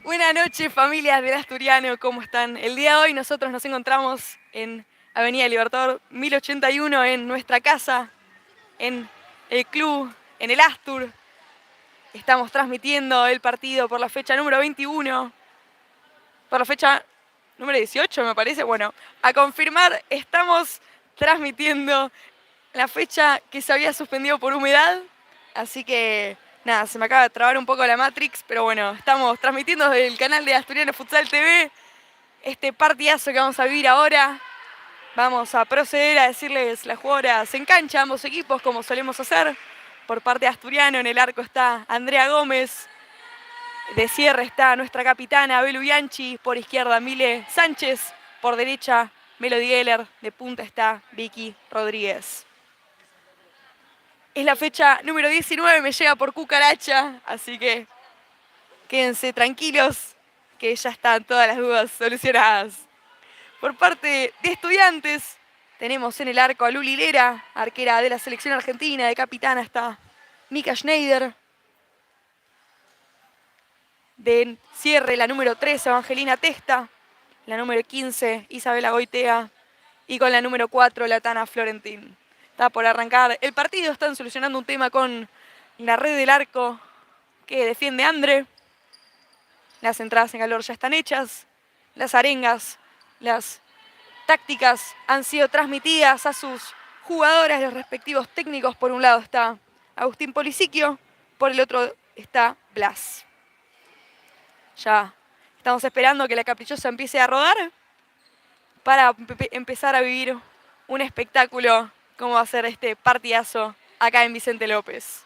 Buenas noches, familias del Asturiano, ¿cómo están? El día de hoy nosotros nos encontramos en Avenida Libertador 1081 en nuestra casa, en el club, en el Astur. Estamos transmitiendo el partido por la fecha número 21, por la fecha número 18 me parece. Bueno, a confirmar, estamos transmitiendo la fecha que se había suspendido por humedad, así que nada, se me acaba de trabar un poco la Matrix, pero bueno, estamos transmitiendo desde el canal de Asturiano Futsal TV este partidazo que vamos a vivir ahora. Vamos a proceder a decirles las jugadoras en cancha, ambos equipos, como solemos hacer. Por parte de Asturiano, en el arco está Andrea Gómez. De cierre está nuestra capitana Belu Bianchi. Por izquierda, Mile Sánchez. Por derecha, Melody Geller. De punta está Vicky Rodríguez. Es la fecha número 19, me llega por cucaracha, así que quédense tranquilos, que ya están todas las dudas solucionadas. Por parte de Estudiantes, tenemos en el arco a Luli Lera, arquera de la selección argentina. De capitana está Mika Schneider. De cierre, la número 13, Evangelina Testa. La número 15, Isabela Goitea. Y con la número 4, Latana Florentín. Está por arrancar el partido, están solucionando un tema con la red del arco que defiende Andre. Las entradas en calor ya están hechas. Las arengas, las tácticas han sido transmitidas a sus jugadoras, los respectivos técnicos. Por un lado está Agustín Polisiquio, por el otro está Blas. Ya estamos esperando que la caprichosa empiece a rodar para empezar a vivir un espectáculo como va a ser este partidazo acá en Vicente López.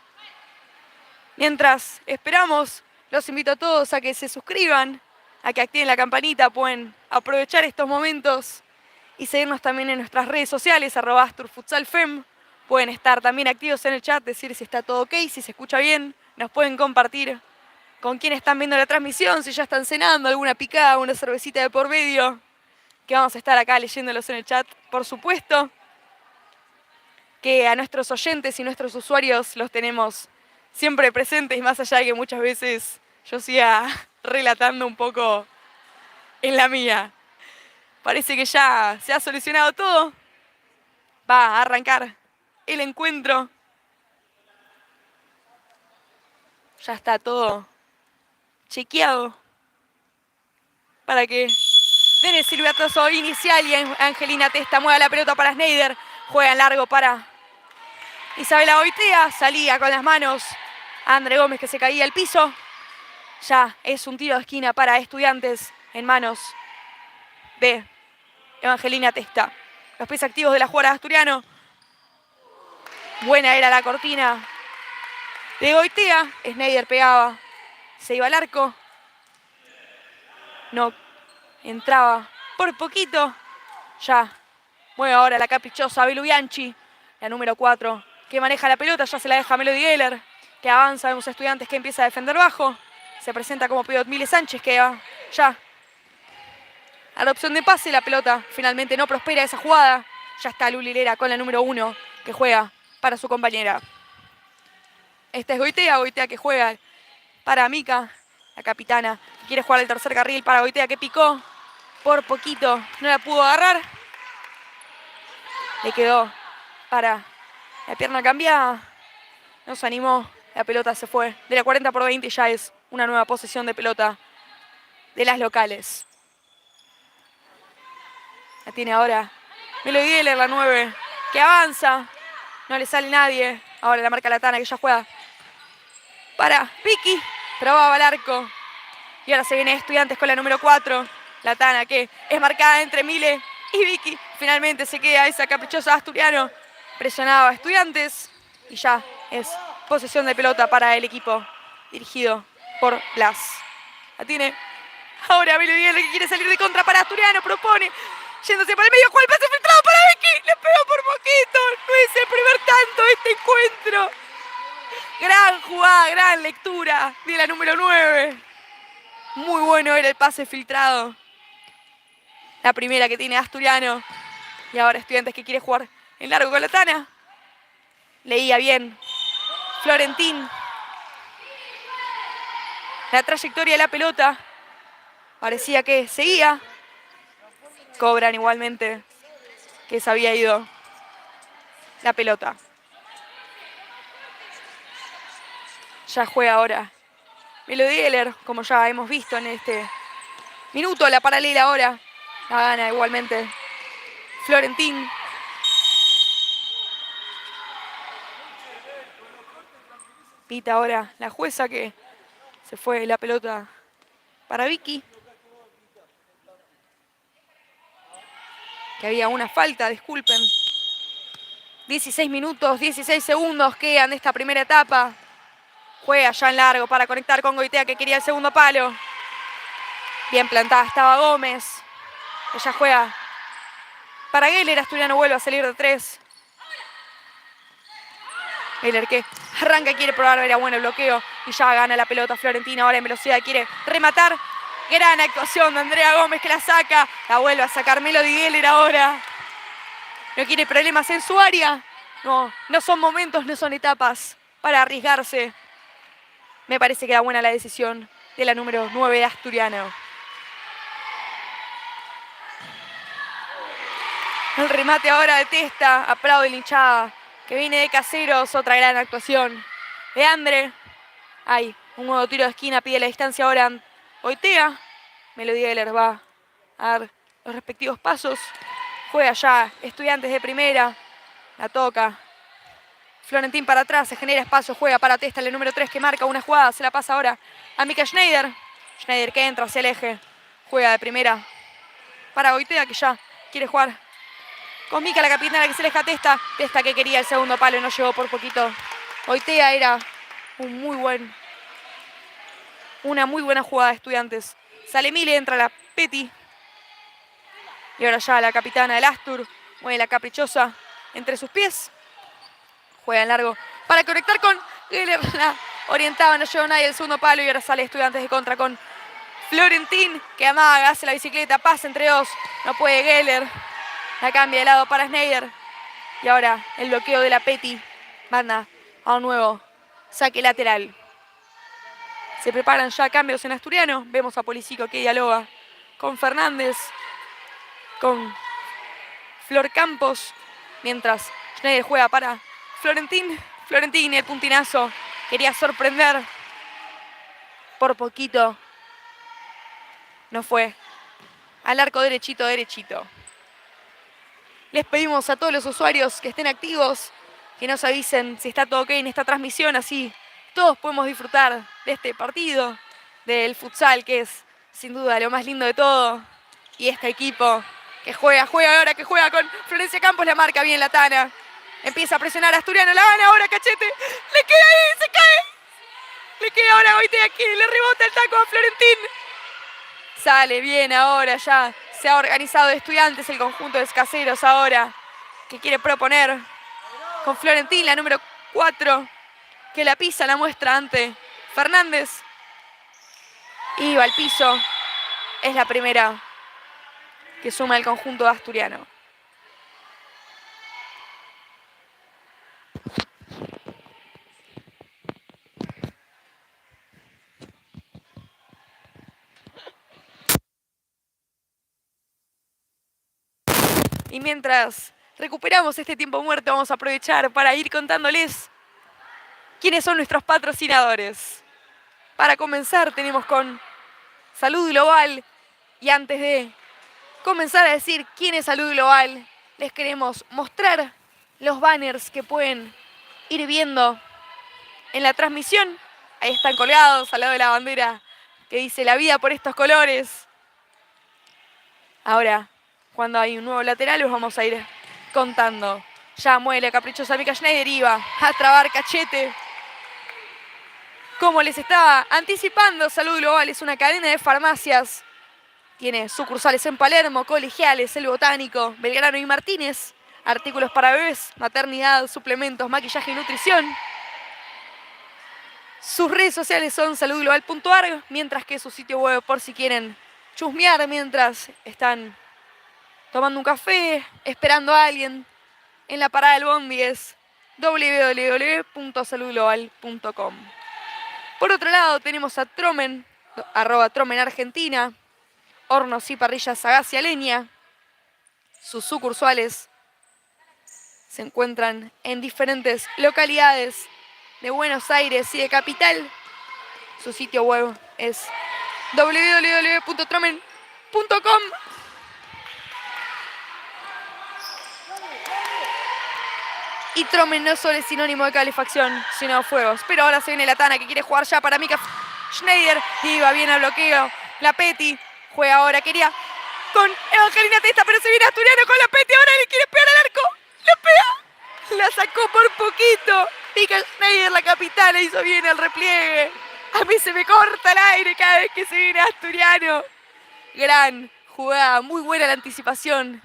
Mientras esperamos, los invito a todos a que se suscriban, a que activen la campanita, pueden aprovechar estos momentos y seguirnos también en nuestras redes sociales, @AsturFutsalFem. Pueden estar también activos en el chat, decir si está todo ok, si se escucha bien. Nos pueden compartir con quienes están viendo la transmisión, si ya están cenando, alguna picada, una cervecita de por medio, que vamos a estar acá leyéndolos en el chat, por supuesto. Que a nuestros oyentes y nuestros usuarios los tenemos siempre presentes, más allá de que muchas veces yo siga relatando un poco en la mía. Parece que ya se ha solucionado todo. Va a arrancar el encuentro. Ya está todo chequeado para que den el silbatazo inicial y Angelina Testa mueva la pelota para Schneider. Juega en largo para Isabela Goitea. Salía con las manos a Andre Gómez, que se caía al piso. Ya es un tiro de esquina para Estudiantes en manos de Evangelina Testa. Los pies activos de la jugada de Asturiano. Buena era la cortina de Goitea. Schneider pegaba, se iba al arco. No entraba por poquito. Ya mueve ahora la caprichosa Belu Bianchi, la número 4, que maneja la pelota. Ya se la deja Melody Geller, que avanza. Vemos a Estudiantes que empieza a defender bajo. Se presenta como pivot Mile Sánchez, que va ya a la opción de pase. La pelota finalmente no prospera esa jugada. Ya está Luli Lera con la número 1, que juega para su compañera. Esta es Goitea que juega para Mika, la capitana, que quiere jugar el tercer carril para Goitea, que picó por poquito, no la pudo agarrar. Le quedó para la pierna cambiada. No se animó, la pelota se fue. De la 40-20 ya es una nueva posesión de pelota de las locales. La tiene ahora Melody Geller, la 9, que avanza. No le sale nadie. Ahora la marca Latana, que ya juega para Vicky. Probaba el arco. Y ahora se viene Estudiantes con la número 4. Latana, que es marcada entre Mile y Vicky. Finalmente se queda esa caprichosa Asturiano. Presionaba a Estudiantes. Y ya es posesión de pelota para el equipo dirigido por Blas. La tiene ahora Melody Geller, que quiere salir de contra para Asturiano. Propone, yéndose para el medio, juega el pase filtrado para Vicky. Le pegó por poquito. No es el primer tanto de este encuentro. Gran jugada, gran lectura de la número 9. Muy bueno era el pase filtrado. La primera que tiene Asturiano. Y ahora Estudiantes que quiere jugar en largo con Latana. Leía bien Florentín la trayectoria de la pelota. Parecía que seguía. Cobran igualmente que se había ido la pelota. Ya juega ahora Melody Geller, como ya hemos visto en este minuto. La paralela ahora la gana igualmente Florentín. Pita ahora la jueza que se fue la pelota para Vicky. Que había una falta, disculpen. 16 minutos, 16 segundos quedan de esta primera etapa. Juega ya en largo para conectar con Goitea, que quería el segundo palo. Bien plantada estaba Gómez. Ella juega para Geller. Asturiano vuelve a salir de 3. Geller que arranca, quiere probar, era bueno el bloqueo. Y ya gana la pelota Florentina. Ahora en velocidad quiere rematar. Gran actuación de Andrea Gómez, que la saca. La vuelve a sacar Melody Geller ahora. No quiere problemas en su área. No, no son momentos, no son etapas para arriesgarse. Me parece que era buena la decisión de la número 9 de Asturiano. El remate ahora de Testa. Aplaude la hinchada que viene de Caseros. Otra gran actuación de Andre. Hay un nuevo tiro de esquina. Pide la distancia ahora Goitea. Melody Geller va a dar los respectivos pasos. Juega ya Estudiantes de primera. La toca. Florentín para atrás. Se genera espacio. Juega para Testa, el número 3 que marca una jugada. Se la pasa ahora a Mika Schneider. Schneider que entra hacia el eje. Juega de primera para Goitea, que ya quiere jugar con Mika, la capitana, que se aleja a Testa. Testa que quería el segundo palo y no llegó por poquito. Goitea era una muy buena jugada de Estudiantes. Sale Mile, entra la Peti. Y ahora ya la capitana del Astur. Mueve la caprichosa entre sus pies. Juega en largo para conectar con Geller. La orientaba, no llegó nadie el segundo palo. Y ahora sale Estudiantes de contra con Florentín, que amaga, hace la bicicleta, pasa entre dos. No puede Geller. La cambia de lado para Schneider. Y ahora el bloqueo de la Peti manda a un nuevo saque lateral. Se preparan ya cambios en Asturiano. Vemos a Policico que dialoga con Fernández, con Flor Campos, mientras Schneider juega para Florentín. Florentín, el puntinazo, quería sorprender. Por poquito no fue. Al arco derechito, derechito. Les pedimos a todos los usuarios que estén activos, que nos avisen si está todo ok en esta transmisión, así todos podemos disfrutar de este partido, del futsal, que es sin duda lo más lindo de todo. Y este equipo que juega ahora, que juega con Florencia Campos, la marca bien la Tana. Empieza a presionar a Asturiano, la gana ahora Cachete, le queda ahí, se cae. Le queda ahora Goitea, aquí le rebota el taco a Florentín. Sale bien ahora ya. Se ha organizado de Estudiantes el conjunto de Caseros ahora, que quiere proponer con Florentín, la número 4, que la pisa, la muestra ante Fernández. Y va al piso. Es la primera que suma el conjunto de Asturiano. Y mientras recuperamos este tiempo muerto, vamos a aprovechar para ir contándoles quiénes son nuestros patrocinadores. Para comenzar tenemos con Salud Global. Y antes de comenzar a decir quién es Salud Global, les queremos mostrar los banners que pueden ir viendo en la transmisión. Ahí están colgados al lado de la bandera que dice la vida por estos colores. Ahora, cuando hay un nuevo lateral, los vamos a ir contando. Ya muele caprichosa Mika Schneider, iba a trabar Cachete. Como les estaba anticipando, Salud Global es una cadena de farmacias. Tiene sucursales en Palermo, Colegiales, El Botánico, Belgrano y Martínez. Artículos para bebés, maternidad, suplementos, maquillaje y nutrición. Sus redes sociales son saludglobal.ar, mientras que su sitio web, por si quieren chusmear mientras están tomando un café, esperando a alguien en la parada del bondi, es www.saludglobal.com. Por otro lado tenemos a Tromen, @Tromen Argentina, Hornos y Parrillas Sagacia Leña. Sus sucursales se encuentran en diferentes localidades de Buenos Aires y de Capital. Su sitio web es www.tromen.com. Y Tromen no solo es sinónimo de calefacción, sino de fuegos. Pero ahora se viene la Tana que quiere jugar ya para Mika Schneider. Y va bien al bloqueo. La Petty juega ahora, quería con Evangelina Testa, pero se viene Asturiano con la Petty. Ahora le quiere pegar al arco. ¡La pega! La sacó por poquito. Mika Schneider, la capitana, hizo bien el repliegue. A mí se me corta el aire cada vez que se viene Asturiano. Gran jugada, muy buena la anticipación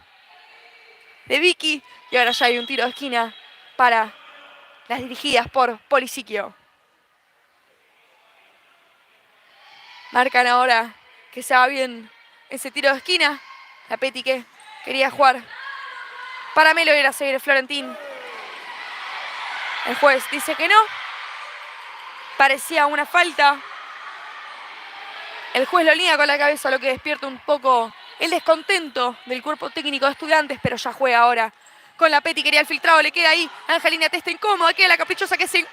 de Vicky. Y ahora ya hay un tiro de esquina para las dirigidas por Polisiquio. Marcan ahora que se va bien ese tiro de esquina. La Petty que quería jugar para Melo y era seguir Florentín. El juez dice que no. Parecía una falta. El juez lo niega con la cabeza, lo que despierta un poco el descontento del cuerpo técnico de Estudiantes, pero ya juega ahora con la Petty. Quería el filtrado, le queda ahí Angelina Testa incómoda, queda la caprichosa que se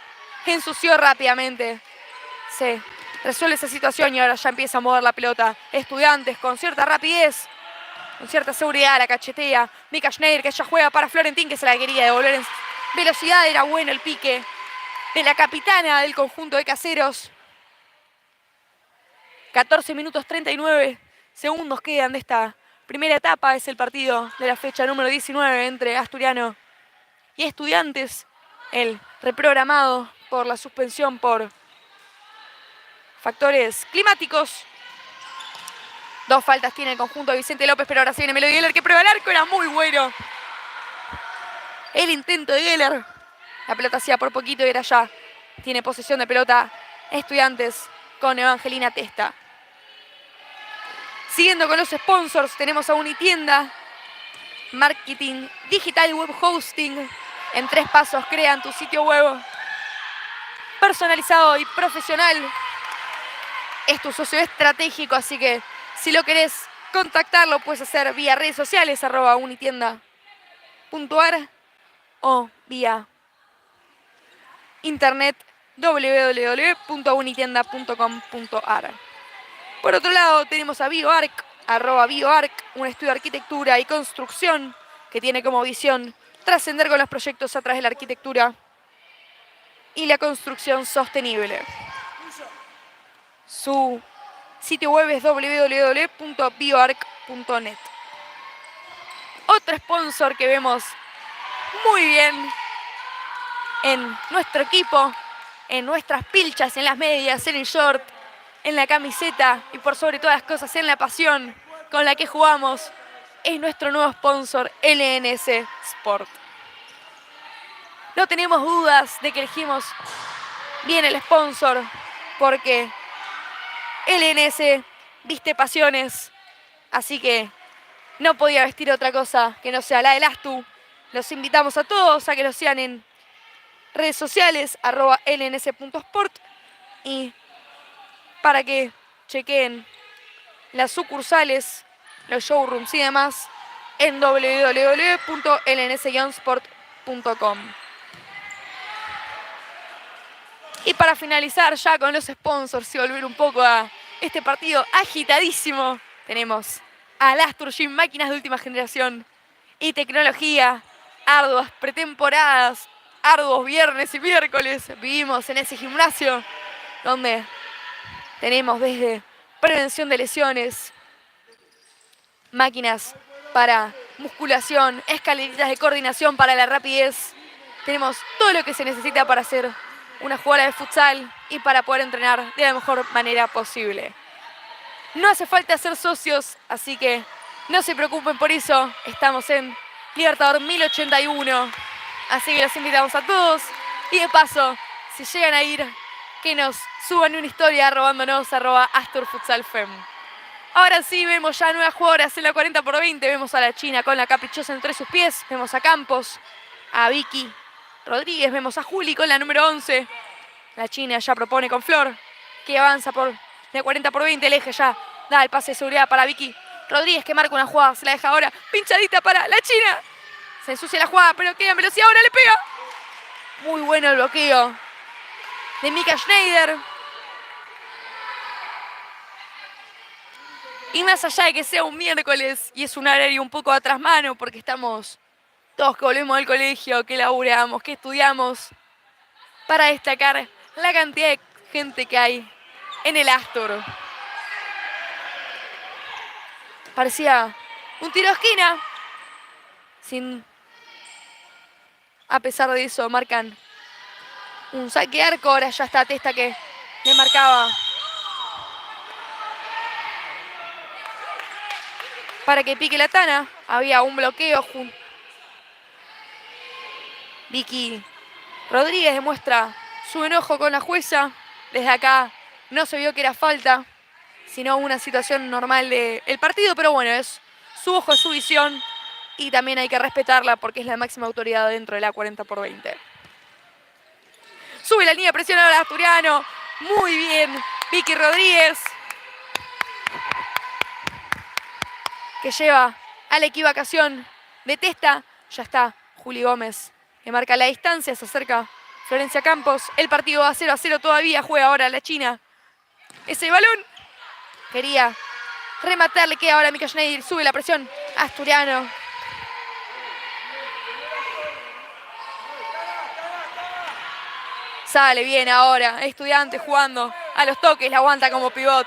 ensució rápidamente. Se resuelve esa situación y ahora ya empieza a mover la pelota. Estudiantes con cierta rapidez, con cierta seguridad, la cachetea Mika Schneider, que ya juega para Florentín, que se la quería devolver en velocidad. Era bueno el pique de la capitana del conjunto de Caseros. 14 minutos 39 segundos quedan de esta primera etapa. Es el partido de la fecha número 19 entre Asturiano y Estudiantes. El reprogramado por la suspensión por factores climáticos. 2 faltas tiene el conjunto de Vicente López, pero ahora se viene Melo Geller que prueba el arco. Era muy bueno el intento de Geller. La pelota hacía por poquito y era ya. Tiene posesión de pelota Estudiantes con Evangelina Testa. Siguiendo con los sponsors, tenemos a Unitienda, marketing digital y web hosting. En 3 pasos crean tu sitio web personalizado y profesional. Es tu socio estratégico, así que si lo querés contactarlo, puedes hacer vía redes sociales, @unitienda.ar o vía internet www.unitienda.com.ar. Por otro lado, tenemos a BioArc, @BioArc, un estudio de arquitectura y construcción que tiene como visión trascender con los proyectos a través de la arquitectura y la construcción sostenible. Su sitio web es www.bioarc.net. Otro sponsor que vemos muy bien en nuestro equipo, en nuestras pilchas, en las medias, en el short, en la camiseta y por sobre todas las cosas en la pasión con la que jugamos, es nuestro nuevo sponsor, LNS Sport. No tenemos dudas de que elegimos bien el sponsor porque LNS viste pasiones, así que no podía vestir otra cosa que no sea la del Astu. Los invitamos a todos a que lo sigan en redes sociales, @lns.sport, y para que chequen las sucursales, los showrooms y demás en www.lns-sport.com. Y para finalizar ya con los sponsors y volver un poco a este partido agitadísimo, tenemos a Astur Gym, máquinas de última generación y tecnología, arduas pretemporadas, arduos viernes y miércoles. Vivimos en ese gimnasio donde tenemos desde prevención de lesiones, máquinas para musculación, escaleritas de coordinación para la rapidez. Tenemos todo lo que se necesita para hacer una jugada de futsal y para poder entrenar de la mejor manera posible. No hace falta ser socios, así que no se preocupen por eso. Estamos en Libertador 1081, así que los invitamos a todos. Y de paso, si llegan a ir, que nos suban una historia arrobándonos @AsturFutsalFem. Ahora sí, vemos ya nuevas jugadoras en la 40x20. Vemos a la China con la caprichosa entre sus pies. Vemos a Campos, a Vicky Rodríguez, vemos a Juli con la número 11. La China ya propone con Flor, que avanza por la 40x20. El eje ya da el pase de seguridad para Vicky Rodríguez que marca una jugada, se la deja ahora. Pinchadita para la China. Se ensucia la jugada, pero queda en velocidad. Ahora le pega. Muy bueno el bloqueo de Mika Schneider. Y más allá de que sea un miércoles y es un horario un poco atrás mano, porque estamos todos que volvemos del colegio, que laburamos, que estudiamos, para destacar la cantidad de gente que hay en el Astor. Parecía un tiro de esquina. A pesar de eso, marcan un saque de arco. Ahora ya está Testa que le marcaba para que pique la Tana. Había un bloqueo. Vicky Rodríguez demuestra su enojo con la jueza. Desde acá no se vio que era falta, sino una situación normal del partido. Pero bueno, es su ojo, es su visión. Y también hay que respetarla porque es la máxima autoridad dentro de la 40x20. Sube la línea, presiona ahora Asturiano. Muy bien, Vicky Rodríguez. Que lleva a la equivocación de Testa. Ya está Juli Gómez, que marca la distancia. Se acerca Florencia Campos. El partido va 0-0 todavía. Juega ahora la China. Ese balón quería rematar. Le queda ahora a Mika Schneider. Sube la presión. Asturiano. Sale bien ahora. Estudiantes jugando a los toques. La aguanta como pivot.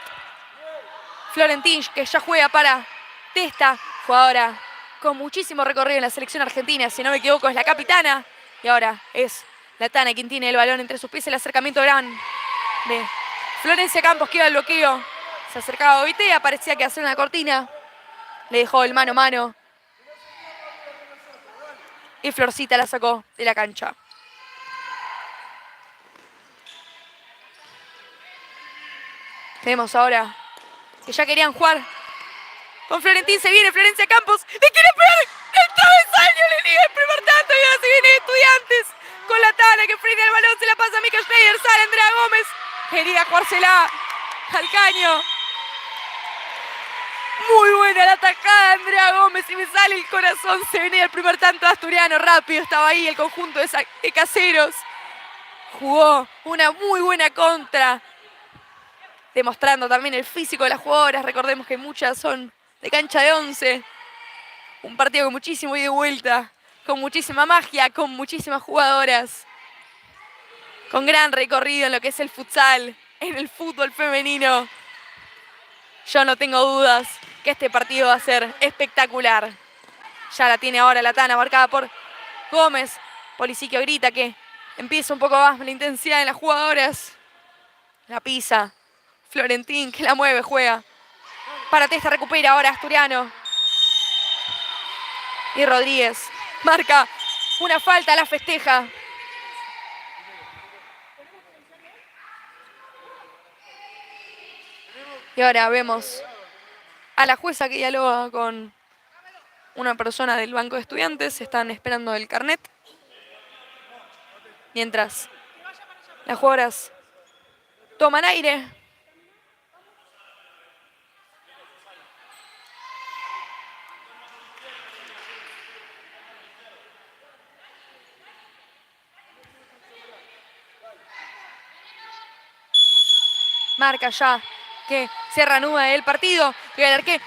Florentín, que ya juega para Testa. Jugadora con muchísimo recorrido en la selección argentina. Si no me equivoco, es la capitana. Y ahora es la Tana quien tiene el balón entre sus pies. El acercamiento gran de Florencia Campos, que iba al bloqueo. Se acercaba a Goitea. Parecía que hacía una cortina. Le dejó el mano a mano. Y Florcita la sacó de la cancha. Vemos ahora que ya querían jugar con Florentín. Se viene Florencia Campos. ¡Le quiere pegar el travesaño! Le niega el primer tanto. Y ahora se viene Estudiantes con la Tana que frena el balón. Se la pasa a Mika Schneider. Sale Andrea Gómez. Quería jugársela al caño. Muy buena la atacada de Andrea Gómez. Y me sale el corazón. Se venía el primer tanto de Asturiano. Rápido estaba ahí el conjunto de Caseros. Jugó una muy buena contra, demostrando también el físico de las jugadoras. Recordemos que muchas son de cancha de 11. Un partido con muchísimo ida y vuelta, con muchísima magia, con muchísimas jugadoras, con gran recorrido en lo que es el futsal, en el fútbol femenino. Yo no tengo dudas que este partido va a ser espectacular. Ya la tiene ahora la Tana, marcada por Gómez. Policiquio grita que empieza un poco más la intensidad en las jugadoras. La pisa Florentín, que la mueve, juega para Testa, recupera ahora Asturiano. Y Rodríguez marca una falta, la festeja. Y ahora vemos a la jueza que dialoga con una persona del banco de estudiantes. Están esperando el carnet. Mientras las jugadoras toman aire. Marca ya que se reanuda el partido. Y el arquero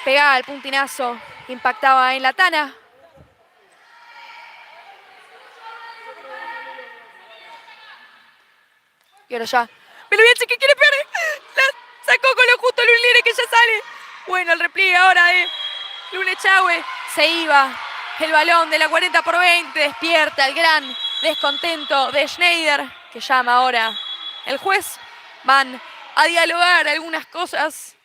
pegaba el puntinazo que impactaba en la Tana. Y ahora ya Belubianchi que quiere perder. La sacó con lo justo Luis Lire, que ya sale. Bueno, el repliegue ahora de Lune Chahue. Se iba el balón de la 40x20. Despierta el gran descontento de Schneider, que llama ahora el juez. Van a dialogar algunas cosas.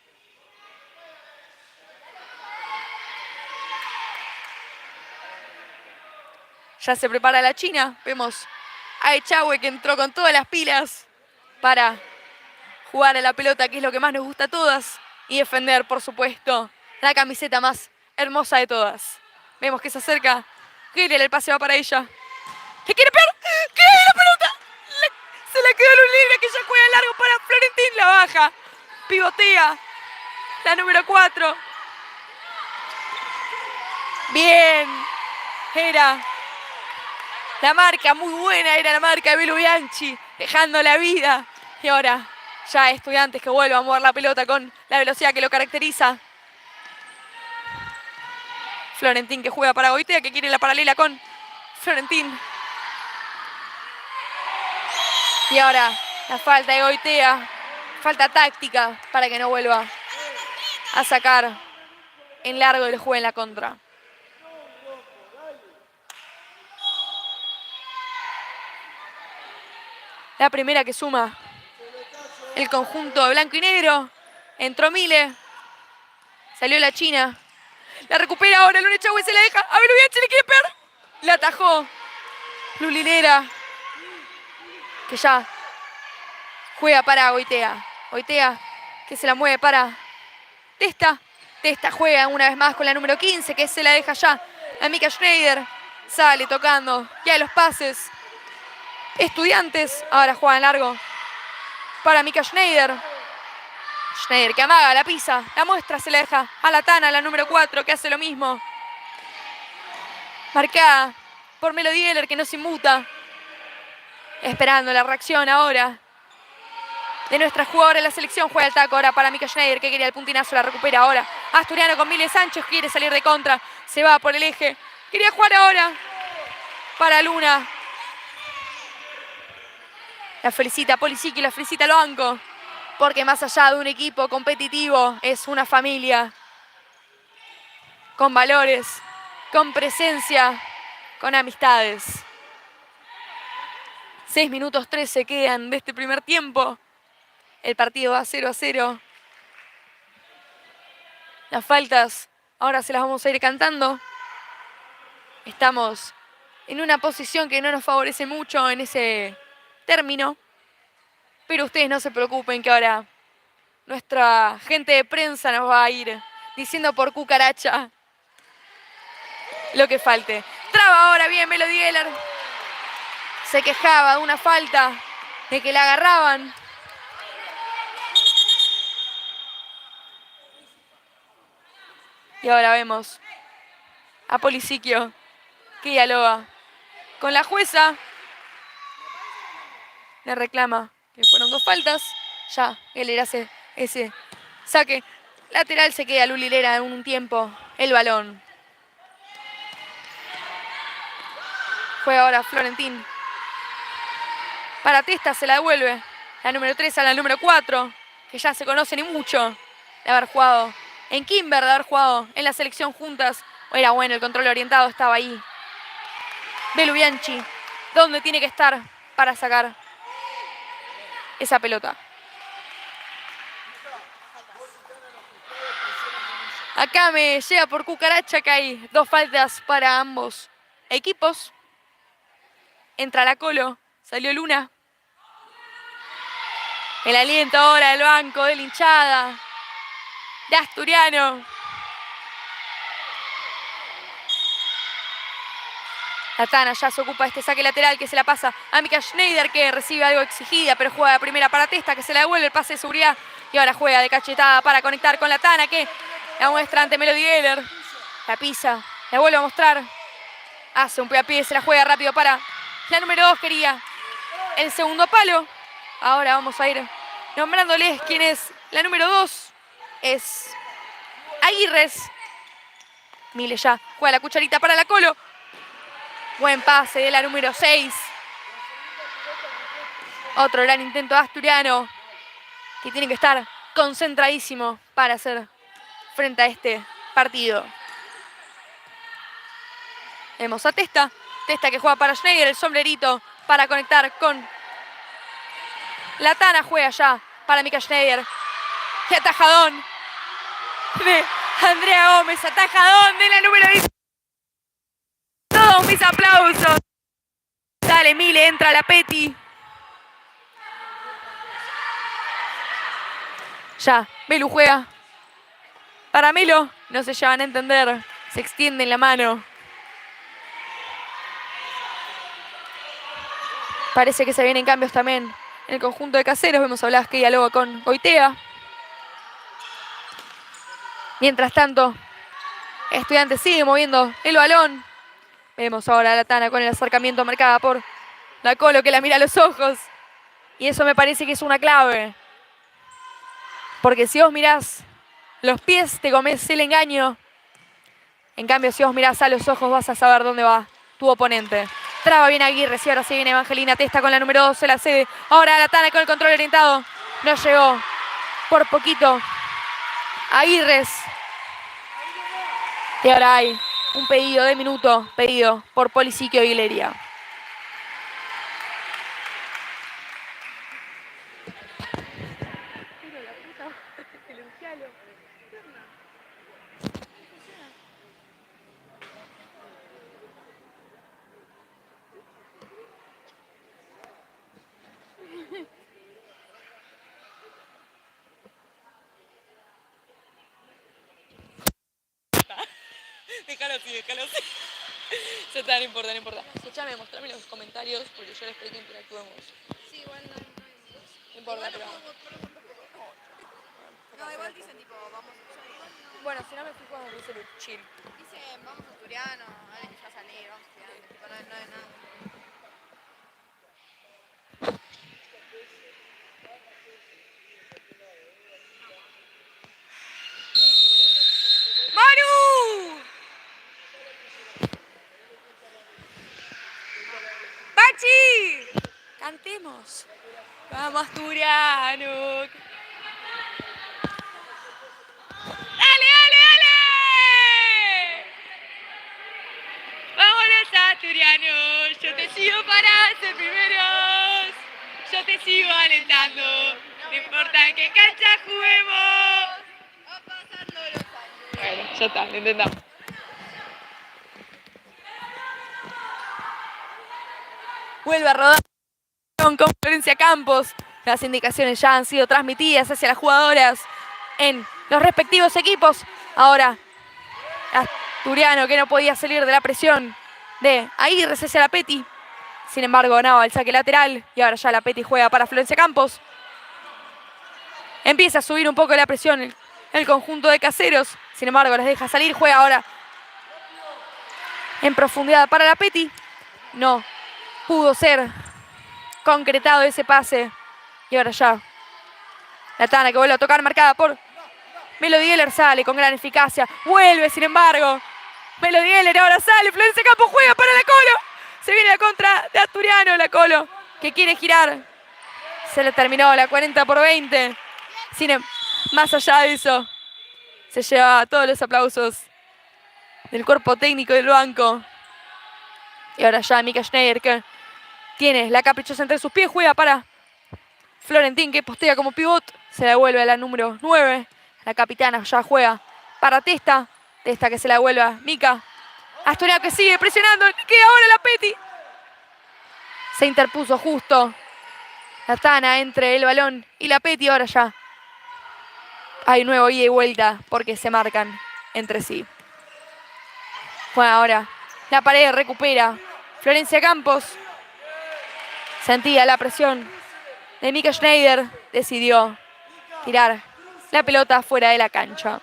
Ya se prepara la China. Vemos a Echagüe que entró con todas las pilas para jugar a la pelota, que es lo que más nos gusta a todas. Y defender, por supuesto, la camiseta más hermosa de todas. Vemos que se acerca. Giriel, el pase va para ella. ¿Qué quiere pegar? ¿Qué? ¡La pelota! Se la quedó Luz Libre, que ya juega largo para Florentín. La baja. Pivotea. La número 4. Bien. Era la marca, muy buena era la marca de Belu Bianchi, dejando la vida. Y ahora ya Estudiantes que vuelve a mover la pelota con la velocidad que lo caracteriza. Florentín que juega para Goitea, que quiere la paralela con Florentín. Y ahora la falta de Goitea, falta táctica para que no vuelva a sacar en largo y le juegue en la contra. La primera que suma el conjunto blanco y negro. Entró Mile. Salió la China. La recupera ahora Luna Echagüe, se la deja. A ver, Bianchi le quiere pegar. La atajó Lulilera, que ya juega para Goitea. Goitea que se la mueve para Testa. Testa juega una vez más con la número 15, que se la deja ya a Mika Schneider. Sale tocando ya los pases. Estudiantes ahora juegan largo para Mika Schneider. Schneider que amaga, la pisa, la muestra, se la deja a la Tana, la número 4, que hace lo mismo. Marcada por Melody Geller, que no se inmuta. Esperando la reacción ahora de nuestra jugadora de la selección. Juega el taco ahora para Mika Schneider, que quería el puntinazo, la recupera ahora. Asturiano con Mile Sánchez, quiere salir de contra. Se va por el eje. Quería jugar ahora para Luna. La felicita Polisic y la felicita Loanco, porque más allá de un equipo competitivo, es una familia con valores, con presencia, con amistades. 6 minutos 13 quedan de este primer tiempo. El partido va 0-0. Las faltas ahora se las vamos a ir cantando. Estamos en una posición que no nos favorece mucho en ese término, pero ustedes no se preocupen que ahora nuestra gente de prensa nos va a ir diciendo por cucaracha lo que falte. Traba ahora bien Melody Geller. Se quejaba de una falta, de que la agarraban. Y ahora vemos a Polisiquio que dialoga con la jueza. Le reclama que fueron 2 faltas. Ya, Geller hace ese saque lateral, se queda Lulilera en un tiempo el balón. Juega ahora Florentín. Para Testa, se la devuelve. La número 3 a la número 4, que ya se conocen y mucho de haber jugado en Kimber, de haber jugado en la selección juntas. Era bueno, el control orientado estaba ahí. Belu Bianchi, ¿dónde tiene que estar para sacar esa pelota? Acá me llega por cucaracha que hay 2 faltas para ambos equipos. Entra la Colo, salió Luna. El aliento ahora del banco, de la hinchada, de Asturiano. La Tana ya se ocupa este saque lateral que se la pasa a Mika Schneider, que recibe algo exigida, pero juega de primera para Testa, que se la devuelve el pase de seguridad. Y ahora juega de cachetada para conectar con la Tana, que la muestra ante Melody Geller. La pisa, la vuelve a mostrar. Hace un pie a pie, se la juega rápido para la número 2, quería el segundo palo. Ahora vamos a ir nombrándoles quién es la número 2. Es Aguirres. Mile ya juega la cucharita para la Colo. Buen pase de la número 6. Otro gran intento de Asturiano, que tiene que estar concentradísimo para hacer frente a este partido. Vemos a Testa. Testa que juega para Schneider, el sombrerito para conectar con la Tana. Juega ya para Mika Schneider. ¡Qué atajadón de Andrea Gómez! Atajadón de la número 10. Todos mis aplausos. Dale, Mile, entra la Peti. Ya, Belu juega para Melo. No se llevan a entender. Se extienden la mano. Parece que se vienen cambios también en el conjunto de Caseros. Vemos a Blas que dialoga con Goitea. Mientras tanto, Estudiantes sigue moviendo el balón. Vemos ahora a la Tana con el acercamiento marcada por la Colo, que la mira a los ojos. Y eso me parece que es una clave. Porque si vos mirás los pies, te comes el engaño. En cambio, si vos mirás a los ojos, vas a saber dónde va tu oponente. Traba bien Aguirre, y ahora sí viene Evangelina Testa con la número 2, se la cede. Ahora la Tana con el control orientado. No llegó. Por poquito. Aguirres. Y ahora hay un pedido de minuto, pedido por Polisiquio Aguilería. Déjalo así, déjalo así. Ya está, no importa, no importa. Escuchame, mostrame los comentarios porque yo les pedí que interactuemos. Sí, igual no importa, igual pero... No, igual dicen tipo, vamos a igual no. Bueno, si no me fijo en dice chill. Dicen, vamos a Turiano, alguien que ya salir, vamos a estudiantes, tipo, no hay nada. ¡Manu! ¡Pachi! Cantemos. Vamos, Turiano. ¡Dale, dale, dale! Vámonos a Turiano. Yo te sigo para ser primeros. Yo te sigo alentando. No importa en qué cancha juguemos. Va pasando los años. Bueno, ya está, lo intentamos. Vuelve a rodar con Florencia Campos. Las indicaciones ya han sido transmitidas hacia las jugadoras en los respectivos equipos. Ahora, Asturiano, que no podía salir de la presión de Aguirre hacia la Peti. Sin embargo, ganaba el saque lateral y ahora ya la Peti juega para Florencia Campos. Empieza a subir un poco la presión el conjunto de Caseros. Sin embargo, les deja salir. Juega ahora en profundidad para la Peti. No pudo ser concretado ese pase. Y ahora ya la Tana, que vuelve a tocar, marcada por Melody Geller, sale con gran eficacia. Vuelve, sin embargo. Melody Geller ahora sale. Florencia Campos juega para la Colo. Se viene la contra de Asturiano, la Colo, que quiere girar. Se le terminó la 40-20. Más allá de eso, se lleva todos los aplausos del cuerpo técnico del banco. Y ahora ya Mika Schneider, que tiene la caprichosa entre sus pies, juega para Florentín, que postea como pivot. Se la devuelve a la número 9. La capitana ya juega para Testa. Testa que se la devuelve a Mika. Asturiano que sigue presionando. Queda ahora la Peti. Se interpuso justo la Tana entre el balón y la Peti. Ahora ya hay nuevo ida y vuelta porque se marcan entre sí. Bueno, ahora la pared recupera Florencia Campos. Sentía la presión de Mika Schneider. Decidió tirar la pelota fuera de la cancha.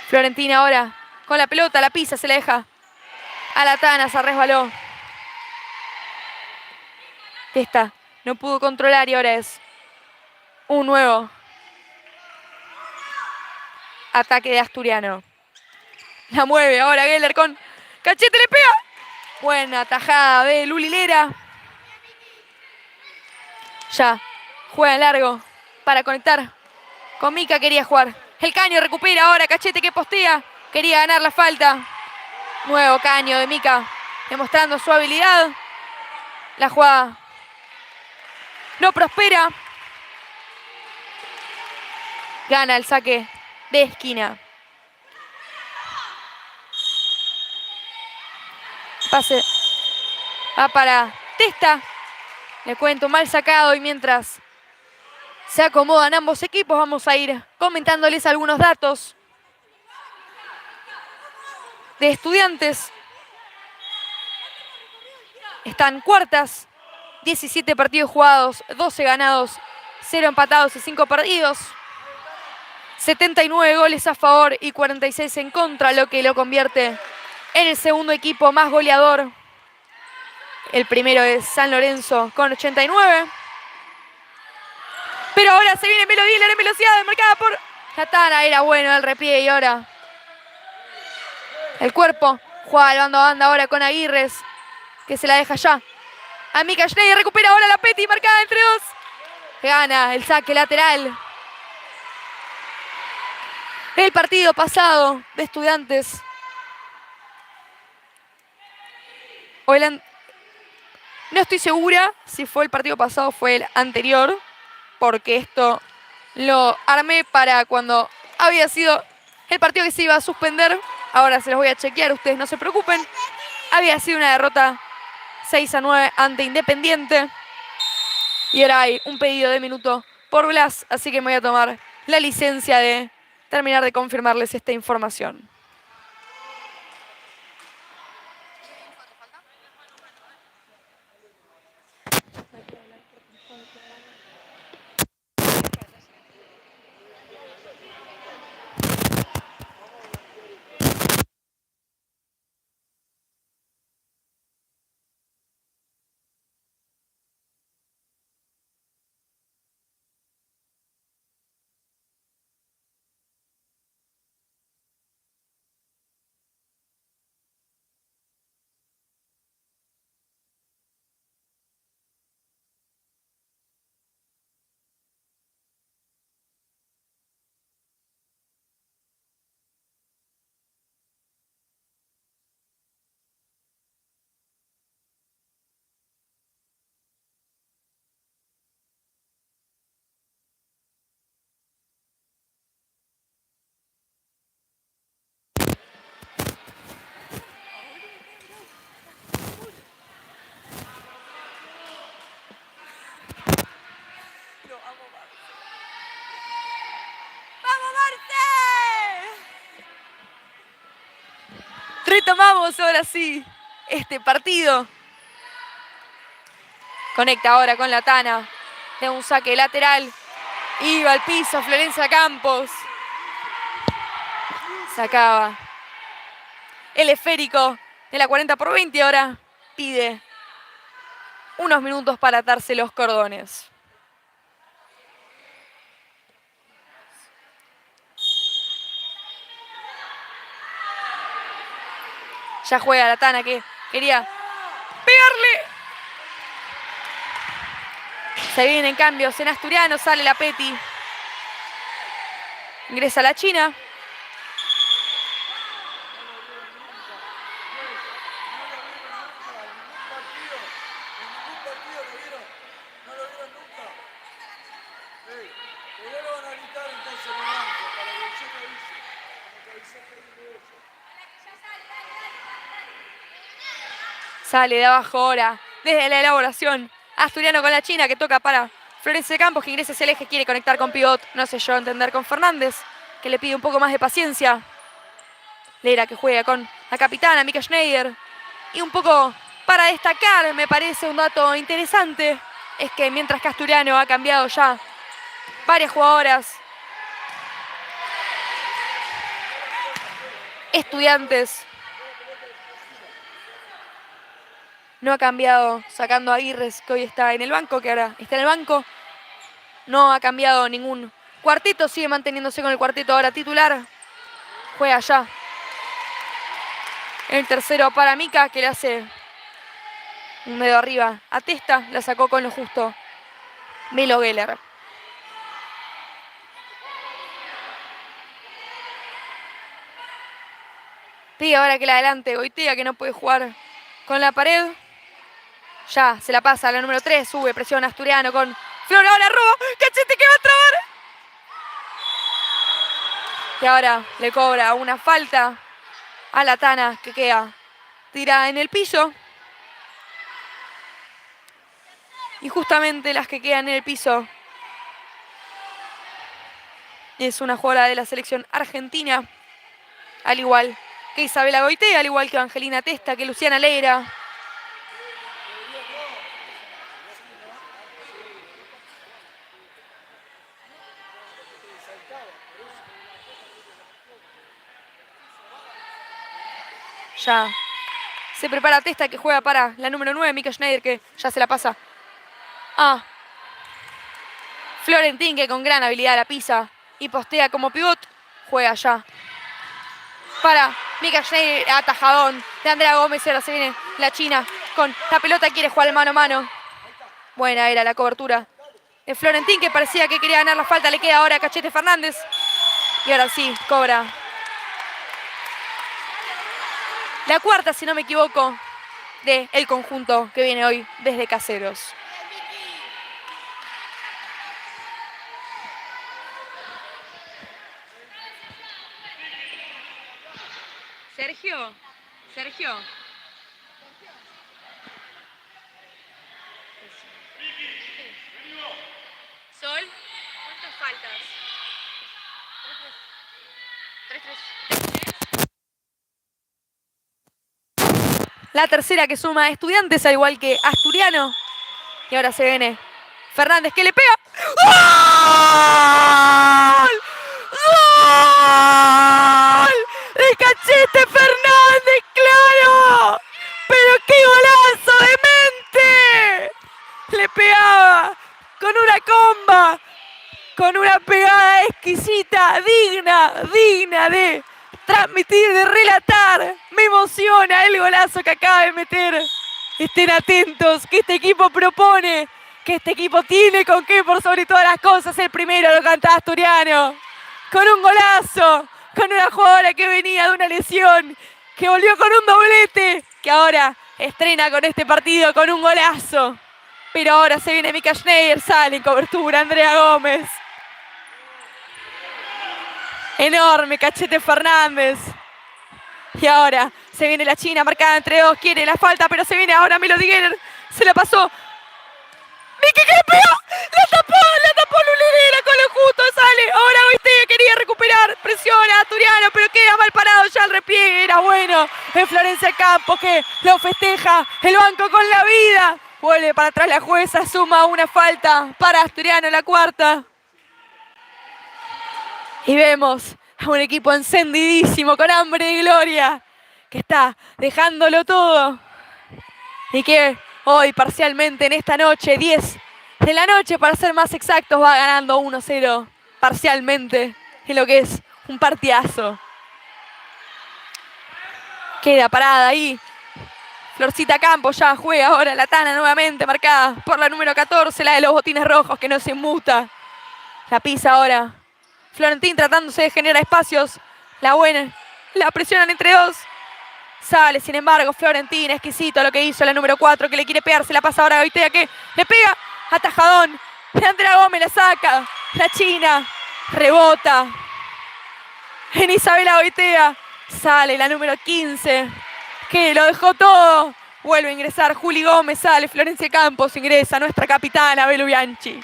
Florentina ahora con la pelota, la pisa, se la deja a la Tana, se resbaló. Testa no pudo controlar y ahora es un nuevo ataque de Asturiano. La mueve ahora Geller con cachete, le pega. Buena tajada de Lulilera. Ya juega en largo para conectar con Mika, quería jugar. El Caño recupera ahora, Cachete que postea. Quería ganar la falta. Nuevo Caño de Mika, demostrando su habilidad. La jugada no prospera. Gana el saque de esquina. Pase va para Testa. Le cuento, mal sacado, y mientras se acomodan ambos equipos, vamos a ir comentándoles algunos datos de Estudiantes. Están cuartas 17 partidos jugados, 12 ganados, 0 empatados y 5 perdidos. 79 goles a favor y 46 en contra, lo que lo convierte en el segundo equipo más goleador. El primero es San Lorenzo con 89. Pero ahora se viene Melodía, la velocidad marcada por Latana. Era bueno el repliegue y ahora el cuerpo juega al bando a banda ahora con Aguirres, que se la deja ya. A Mika Schneider recupera ahora la Petty, marcada entre dos. Gana el saque lateral. El partido pasado de Estudiantes. No estoy segura si fue el partido pasado o fue el anterior, porque esto lo armé para cuando había sido el partido que se iba a suspender. Ahora se los voy a chequear, ustedes no se preocupen. Había sido una derrota 6-9 ante Independiente. Y ahora hay un pedido de minuto por Blas, así que me voy a tomar la licencia de terminar de confirmarles esta información. Retomamos ahora sí este partido. Conecta ahora con Latana. De un saque lateral. Iba al piso Florencia Campos. Sacaba el esférico de la 40x20. Ahora pide unos minutos para atarse los cordones. Ya juega Latana, que quería pegarle. Se vienen cambios en Asturiano, sale la Petty. Ingresa la China. Sale de abajo ahora, desde la elaboración. Asturiano con la China, que toca para Florencia Campos, que ingresa hacia el eje, quiere conectar con pivot. No sé yo entender con Fernández, que le pide un poco más de paciencia. Lera, que juega con la capitana, Mika Schneider. Y un poco para destacar, me parece un dato interesante, es que mientras que Asturiano ha cambiado ya varias jugadoras, Estudiantes no ha cambiado, sacando a Aguirres, que hoy está en el banco, que ahora está en el banco. No ha cambiado ningún cuarteto, sigue manteniéndose con el cuarteto ahora titular. Juega ya el tercero para Mika, que le hace un dedo arriba a Testa. La sacó con lo justo Melo Geller. Pide ahora que la adelante Goitea, que no puede jugar con la pared. Ya se la pasa a la número 3, sube presión Asturiano con Flor, ahora robo, Cachete que va a trabar. Y ahora le cobra una falta a Latana, que queda tirada en el piso. Y justamente las que quedan en el piso es una jugadora de la selección argentina, al igual que Isabela Goitea, al igual que Evangelina Testa, que Luciana Leira. Ya se prepara Testa, que juega para la número 9, Mika Schneider, que ya se la pasa a Florentín, que con gran habilidad la pisa y postea como pivot. Juega ya para Mika Schneider, atajadón de Andrea Gómez. Ahora se viene la China con la pelota, quiere jugar el mano a mano. Buena era la cobertura de Florentín, que parecía que quería ganar la falta. Le queda ahora a Cachete Fernández. Y ahora sí, cobra la cuarta, si no me equivoco, del conjunto que viene hoy desde Caseros. Sergio. Sol, ¿cuántas faltas? 3-3. La tercera que suma Estudiantes, al igual que Asturiano. Y ahora se viene Fernández, que le pega. ¡Gol! ¡Gol! ¡De Cachete Fernández, claro! ¡Pero qué golazo de mente! Le pegaba con una comba, con una pegada exquisita, digna de transmitir, de relatar. Me emociona el golazo que acaba de meter. Estén atentos, que este equipo propone, que este equipo tiene con qué por sobre todas las cosas. El primero lo canta Asturiano, con un golazo, con una jugadora que venía de una lesión, que volvió con un doblete, que ahora estrena con este partido con un golazo. Pero ahora se viene Mika Schneider, sale en cobertura Andrea Gómez. Enorme Cachete Fernández. Y ahora se viene la China marcada entre dos, quiere la falta, pero se viene ahora Melody Geller. Se la pasó. ¡Miki que le pegó! ¡La tapó Lulera con lo justo! Sale. Ahora Goitea quería recuperar. Presiona Asturiano, pero queda mal parado ya el repliegue. Era bueno. Es Florencia Campos que lo festeja. El banco con la vida. Vuelve para atrás la jueza, suma una falta para Asturiano, la cuarta. Y vemos a un equipo encendidísimo, con hambre de gloria, que está dejándolo todo. Y que hoy, parcialmente, en esta noche, 10 de la noche, para ser más exactos, va ganando 1-0, parcialmente, en lo que es un partidazo. Queda parada ahí Florcita Campos, ya juega ahora la Tana nuevamente, marcada por la número 14, la de los botines rojos, que no se inmuta. La pisa ahora Florentín, tratándose de generar espacios. La buena, la presionan entre dos. Sale, sin embargo, Florentín, exquisito lo que hizo la número 4, que le quiere pegar. Se la pasa ahora a Goitea, que le pega. Atajadón. Andrea Gómez la saca. La China rebota en Isabela Goitea. Sale la número 15, que lo dejó todo. Vuelve a ingresar Juli Gómez, sale Florencia Campos, ingresa nuestra capitana Belu Bianchi.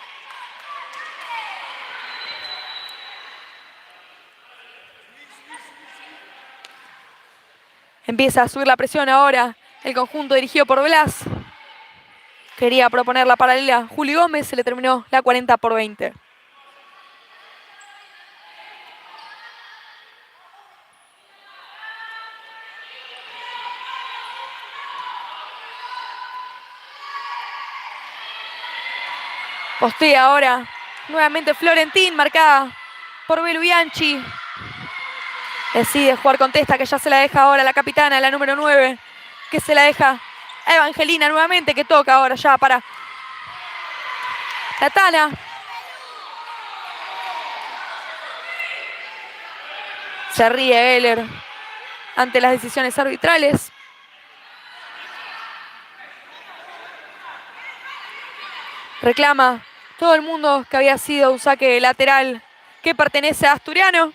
Empieza a subir la presión ahora el conjunto dirigido por Blas. Quería proponer la paralela Juli Gómez, se le terminó la 40-20. Postea ahora nuevamente Florentín, marcada por Belu Bianchi. Decide jugar con Testa, que ya se la deja ahora la capitana, la número 9, que se la deja a Evangelina nuevamente, que toca ahora ya para la Tana. Se ríe Geller ante las decisiones arbitrales. Reclama todo el mundo que había sido un saque lateral que pertenece a Asturiano.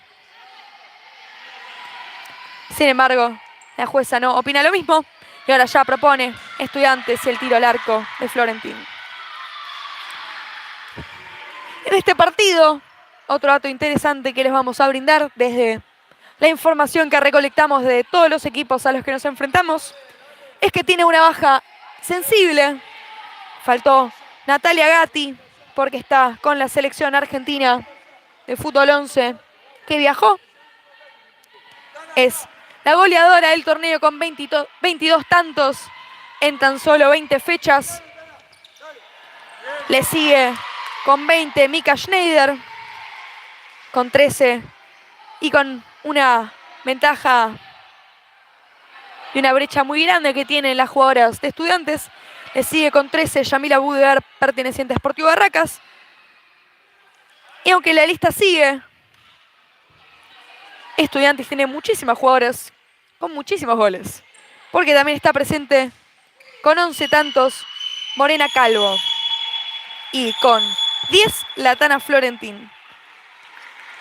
Sin embargo, la jueza no opina lo mismo. Y ahora ya propone Estudiantes el tiro al arco de Florentín. En este partido, otro dato interesante que les vamos a brindar desde la información que recolectamos de todos los equipos a los que nos enfrentamos, es que tiene una baja sensible. Faltó Natalia Gatti, porque está con la selección argentina de fútbol 11, que viajó. Es la goleadora del torneo con 22 tantos en tan solo 20 fechas. Le sigue con 20 Mika Schneider, con 13 y con una ventaja y una brecha muy grande que tienen las jugadoras de Estudiantes. Le sigue con 13 Yamila Budegar, perteneciente a Sportivo Barracas. Y aunque la lista sigue, Estudiantes tiene muchísimas jugadoras con muchísimos goles. Porque también está presente con 11 tantos Morena Calvo. Y con 10 Latana Florentín.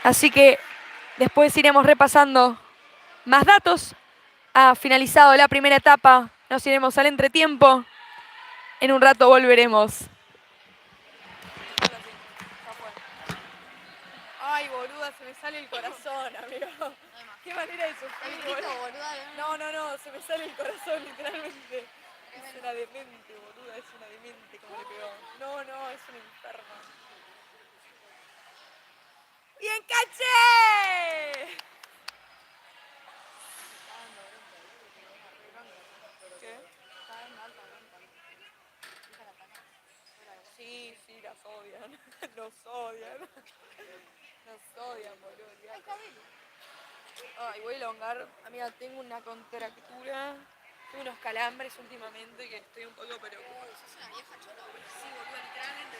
Así que después iremos repasando más datos. Ha finalizado la primera etapa. Nos iremos al entretiempo. En un rato volveremos. Ay, boluda, se me sale el corazón, amigo. Qué manera de sufrir, boluda. No, se me sale el corazón, literalmente. Es una demente, boluda, es una demente como le pegó. No, es un enfermo. ¡Bien, caché! ¿Qué? Sí, las odian. Nos odian. Nos odian, boludo. Ay, voy a elongar. Amiga, tengo una contractura. Tengo unos calambres últimamente que estoy un poco preocupada. Sos una vieja chota, boludo. Sí, boludo, literalmente.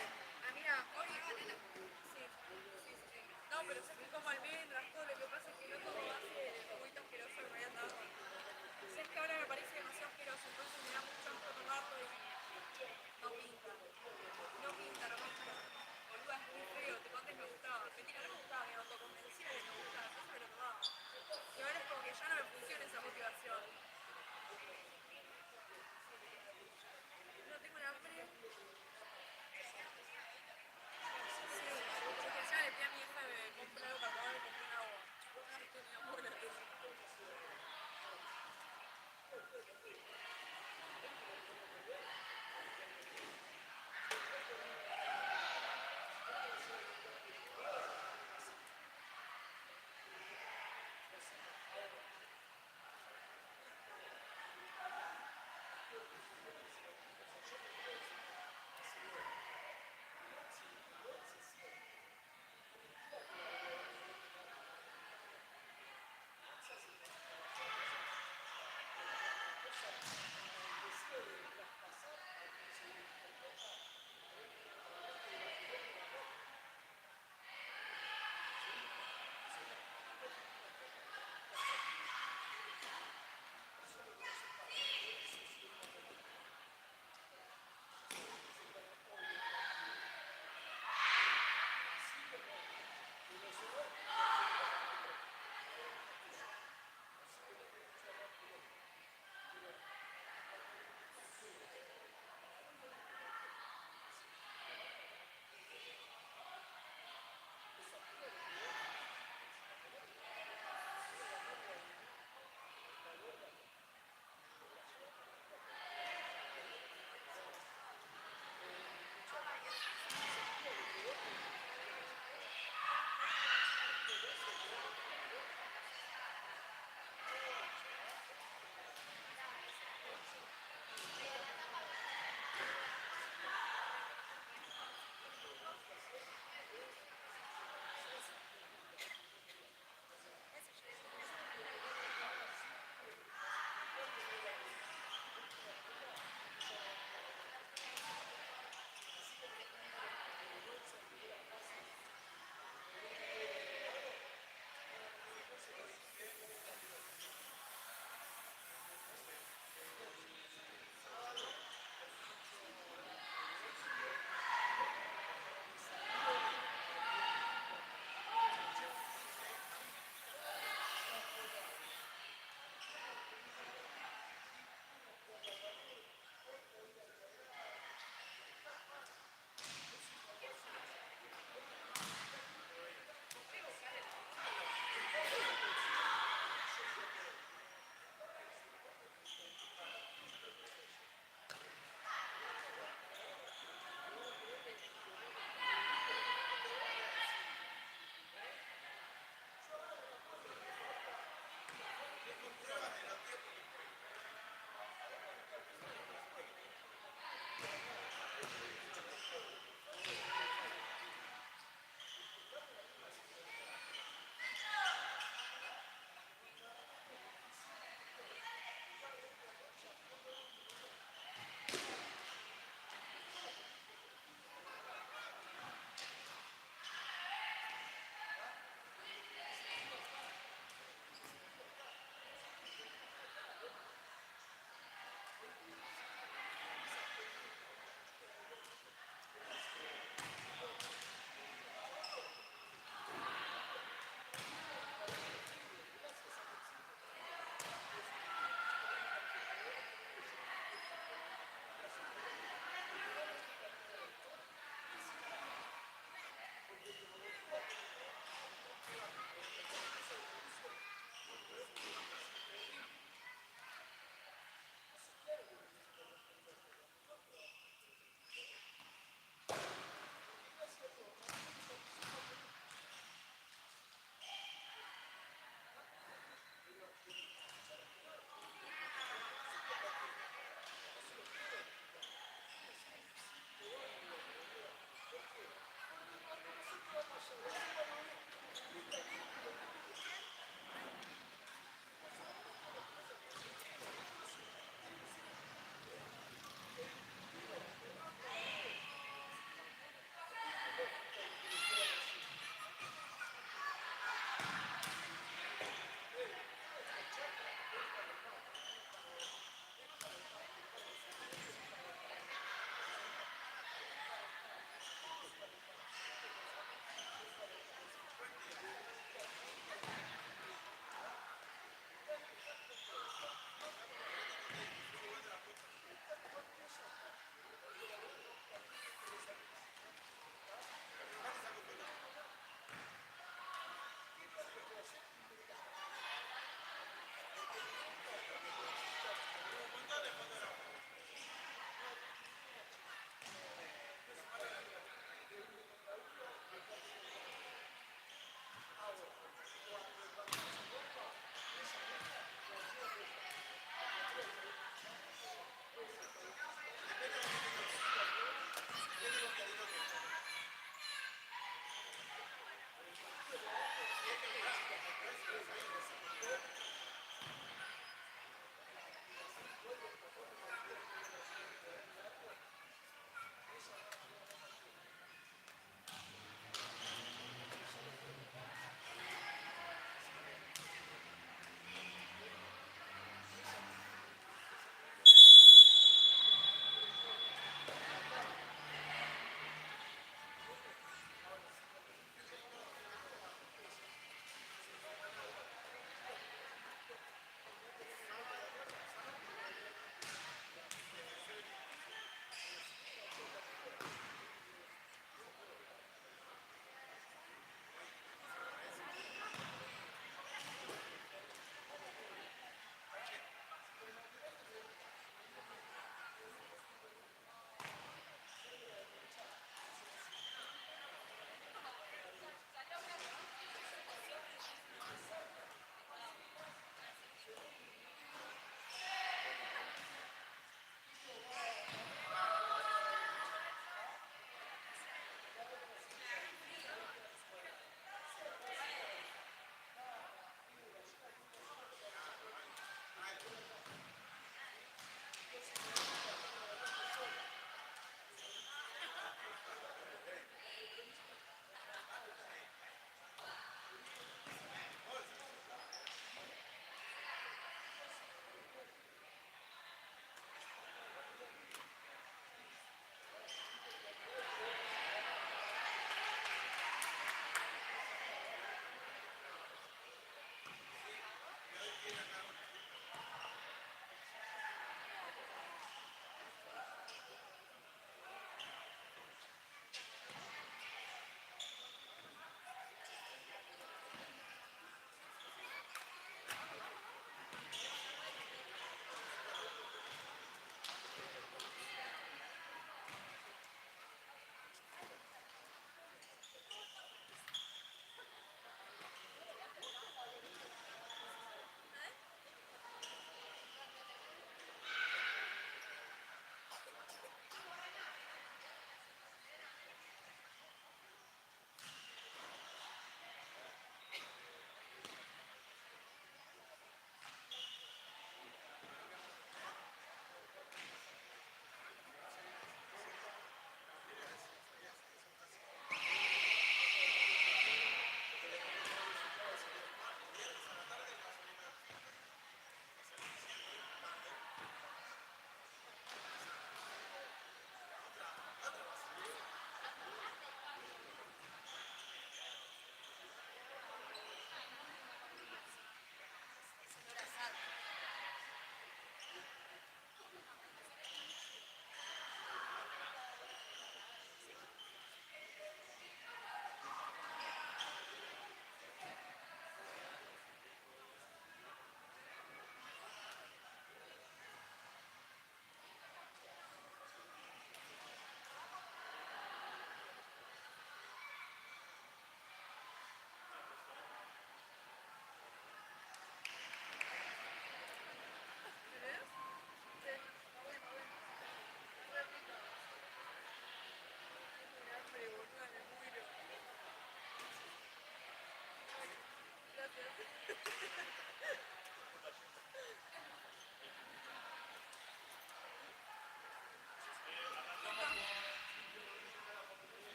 Amiga, hoy... Sí. No, pero sé que como almendras, todo lo que pasa es que no todo hace el juguito asqueroso que me habían dado. Sé que ahora me parece demasiado asqueroso, entonces me da mucho asco tomarlo y no pinta. No pinta, no pinta. Boluda, es muy feo, te conté me gustaba. Mentira, no me gustaba, me autoconvencía de que me gustaba, entonces me lo tomaba. Y ahora es como que ya no me funciona esa motivación. No tengo un hambre. Porque ya le pedí a mi hija de comprar algo para tomar y compré un agua. No tenía buena.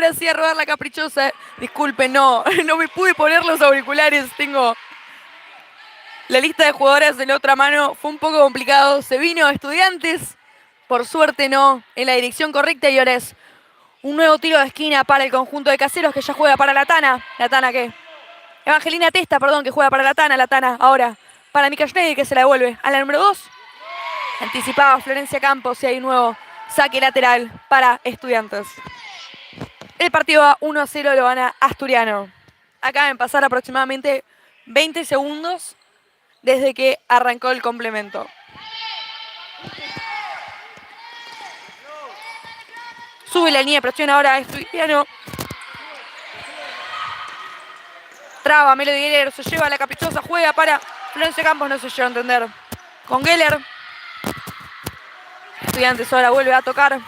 ahora sí a rodar la caprichosa. Disculpen, no me pude poner los auriculares. Tengo la lista de jugadoras en la otra mano. Fue un poco complicado. Se vino Estudiantes. Por suerte no en la dirección correcta y ahora es un nuevo tiro de esquina para el conjunto de Caseros que ya juega para la Tana. ¿La Tana qué? Evangelina Testa, perdón, que juega para la Tana. La Tana ahora para Mika Schneider que se la devuelve a la número 2. Anticipaba Florencia Campos y hay un nuevo saque lateral para Estudiantes. El partido va 1-0, lo gana Asturiano. Acaban de pasar aproximadamente 20 segundos desde que arrancó el complemento. Sube la línea de presión ahora Asturiano. Traba Melody Geller, se lleva a la caprichosa, juega para Florencia Campos, no se llega a entender. Con Geller. Estudiantes ahora vuelve a tocar.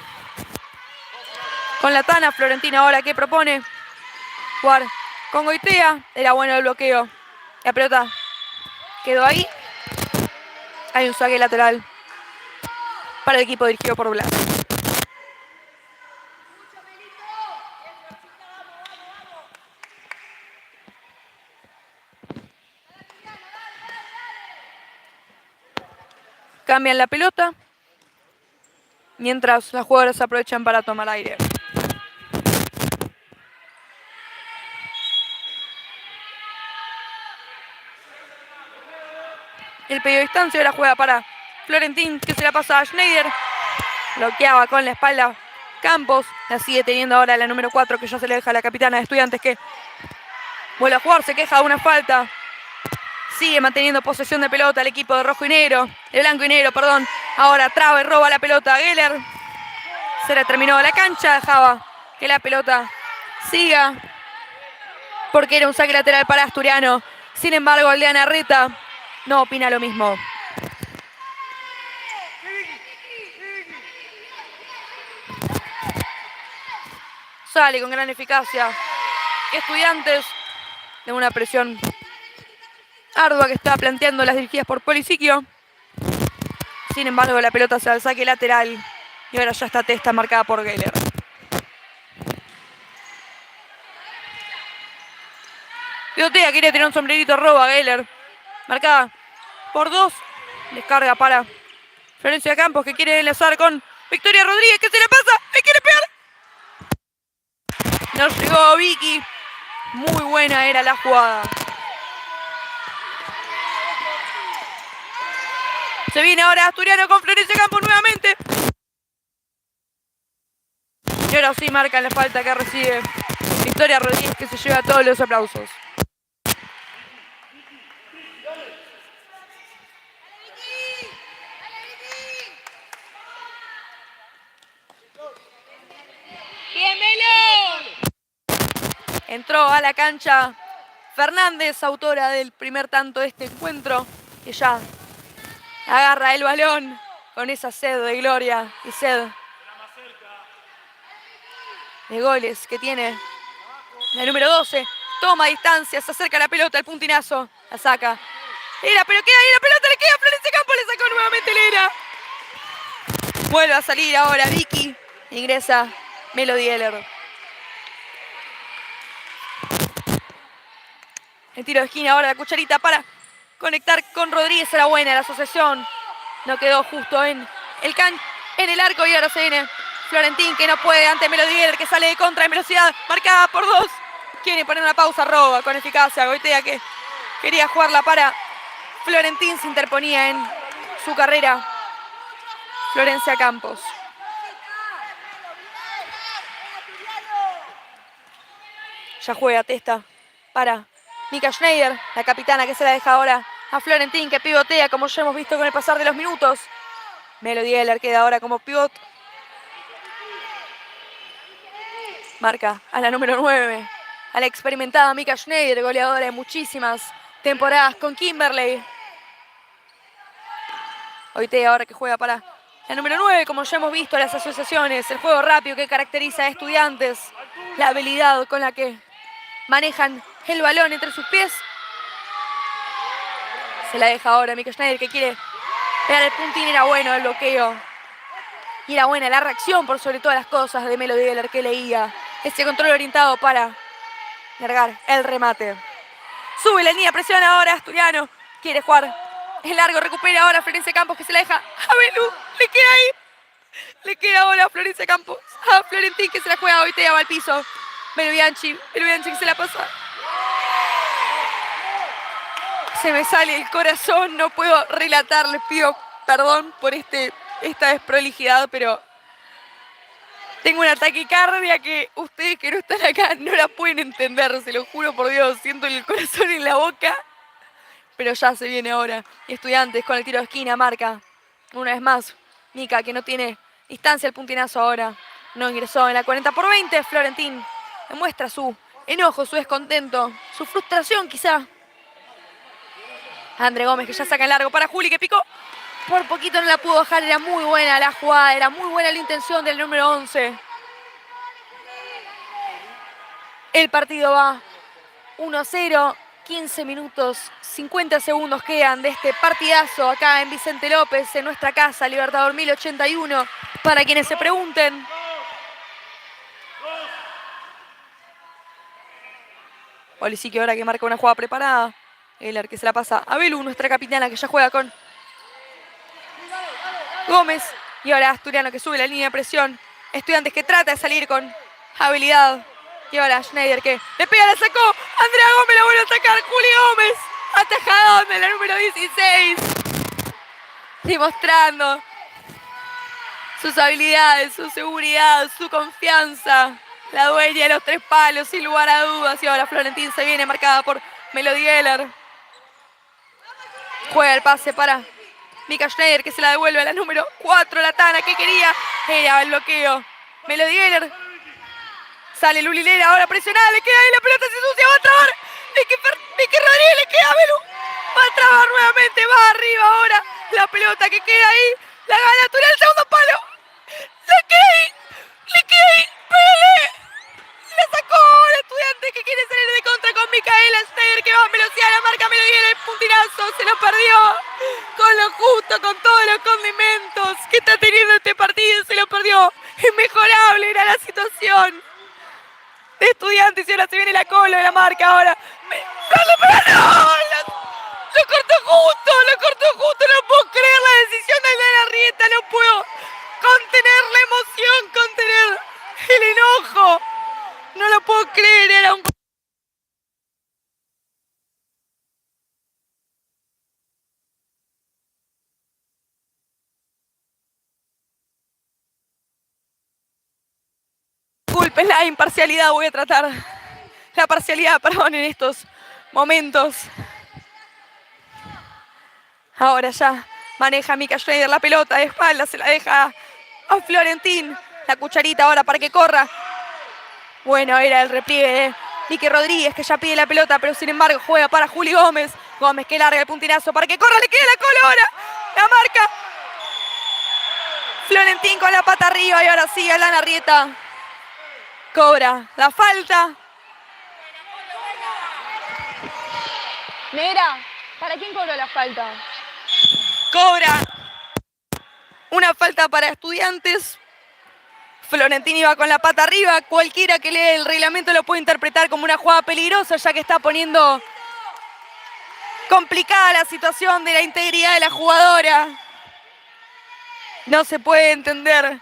Con la Tana, Florentina ahora que propone jugar con Goitea. Era bueno el bloqueo. La pelota quedó ahí. Hay un saque lateral para el equipo dirigido por Blas. Cambian la pelota mientras las jugadoras aprovechan para tomar aire. El pedido de distancia ahora juega para Florentín, que se la pasa a Schneider. Bloqueaba con la espalda Campos. La sigue teniendo ahora la número 4, que ya se le deja a la capitana de Estudiantes, que vuelve a jugar, se queja de una falta. Sigue manteniendo posesión de pelota el equipo de rojo y negro, de blanco y negro, perdón. Ahora traba y roba la pelota a Geller. Se le terminó la cancha, dejaba que la pelota siga, porque era un saque lateral para Asturiano. Sin embargo, Aldeana Reta no opina lo mismo. Sale con gran eficacia Estudiantes de una presión ardua que está planteando las dirigidas por Polisiquio. Sin embargo, la pelota se al saque lateral y ahora ya está Testa marcada por Geller. Pivotea, quiere tirar un sombrerito, roba Geller. Marcada por 2. Descarga para Florencia Campos, que quiere enlazar con Victoria Rodríguez, que se le pasa, le quiere pegar. No llegó Vicky. Muy buena era la jugada. Se viene ahora Asturiano con Florencia Campos nuevamente. Y ahora sí marcan la falta que recibe Victoria Rodríguez, que se lleva todos los aplausos. Entró a la cancha Fernández, autora del primer tanto de este encuentro, que ya agarra el balón con esa sed de gloria y sed de goles que tiene la número 12. Toma distancia, se acerca la pelota, el puntinazo, la saca. Era, pero queda ahí la pelota, le queda a Florencia Campos, le sacó nuevamente Lera. Vuelve a salir ahora Vicky, ingresa Melody Geller. El tiro de esquina ahora, la cucharita para conectar con Rodríguez. Era buena la asociación. No quedó justo en el arco y ahora se viene Florentín, que no puede ante Melody Geller, que sale de contra en velocidad, marcada por 2. Quiere poner una pausa, roba con eficacia. Goitea, que quería jugarla para Florentín, se interponía en su carrera Florencia Campos. Ya juega Testa para Mika Schneider, la capitana, que se la deja ahora a Florentín, que pivotea, como ya hemos visto con el pasar de los minutos. Melody Geller queda ahora como pivot. Marca a la número 9, a la experimentada Mika Schneider, goleadora de muchísimas temporadas con Kimberley. Goitea ahora que juega para la número 9, como ya hemos visto, las asociaciones, el juego rápido que caracteriza a Estudiantes, la habilidad con la que manejan el balón entre sus pies. Se la deja ahora Mika Schneider, que quiere pegar el puntín. Era bueno el bloqueo. Y era buena la reacción por sobre todas las cosas de Melody Geller, que leía Ese control orientado para largar el remate. Sube la línea, presiona ahora Asturiano. Quiere jugar. Es largo, recupera ahora Florencia Campos que se la deja a Belú. Le queda ahí. Le queda ahora a Florencia Campos. A Florentín que se la juega. Goitea va al piso. Belu Bianchi que se la pasa. Se me sale el corazón. No puedo relatar. Les pido perdón por esta desprolijidad, pero tengo una taquicardia que ustedes que no están acá no la pueden entender. Se lo juro por Dios. Siento el corazón en la boca. Pero ya se viene ahora. Estudiantes con el tiro de esquina, marca. Una vez más, Mica, que no tiene distancia el puntinazo ahora. No ingresó en la 40/20. Florentín demuestra su enojo, su descontento, su frustración quizá. André Gómez que ya saca en largo para Juli que picó. Por poquito no la pudo bajar. Era muy buena la jugada, era muy buena la intención del número 11. El partido va 1-0. 15 minutos, 50 segundos quedan de este partidazo acá en Vicente López, en nuestra casa, Libertador 1081, para quienes se pregunten. Olisique ahora que marca una jugada preparada. Eller que se la pasa a Belú, nuestra capitana que ya juega con Gómez. Y ahora Asturiano que sube la línea de presión. Estudiantes que trata de salir con habilidad. Y ahora Schneider que le pega, la sacó. Andrea Gómez la vuelve a sacar. Juli Gómez. Atajadón de la número 16. Demostrando sus habilidades, su seguridad, su confianza. La dueña de los 3 palos, sin lugar a dudas. Y ahora Florentín se viene marcada por Melody Eller. Juega el pase para Mika Schneider que se la devuelve a la número 4. La Tana que quería. Era el bloqueo. Melody Eller. Sale Lulilera, ahora presionada, le queda ahí la pelota, se ensucia, va a trabar. Vicky Rodríguez, le queda a Belú. Va a trabar nuevamente, va arriba ahora. La pelota que queda ahí, la gana Turiel, el segundo palo. Le queda ahí, pégale. La sacó el Estudiante que quiere salir de contra con Micaela Schneider que va a velocidad, la marca Melodía, el puntinazo, se lo perdió. Con lo justo, con todos los condimentos que está teniendo este partido, se lo perdió. Inmejorable era la situación de Estudiantes y ahora se viene la cola de la marca ahora. Lo cortó justo, no puedo creer la decisión de Aldana Arrieta, no puedo contener la emoción, contener el enojo. No lo puedo creer, era un... Disculpen la imparcialidad, voy a tratar la parcialidad, perdón, en estos momentos. Ahora ya maneja Mika Schneider la pelota de espalda, se la deja a Florentín. La cucharita ahora para que corra. Bueno, era el repliegue de Vicky Rodríguez que ya pide la pelota, pero sin embargo juega para Juli Gómez. Gómez que larga el puntinazo para que corra, le queda la cola ahora. La marca Florentín con la pata arriba y ahora sí, Aldana Arrieta cobra la falta. Negra, ¿para quién cobró la falta? Cobra una falta para Estudiantes. Florentín iba con la pata arriba. Cualquiera que lee el reglamento lo puede interpretar como una jugada peligrosa, ya que está poniendo complicada la situación de la integridad de la jugadora. No se puede entender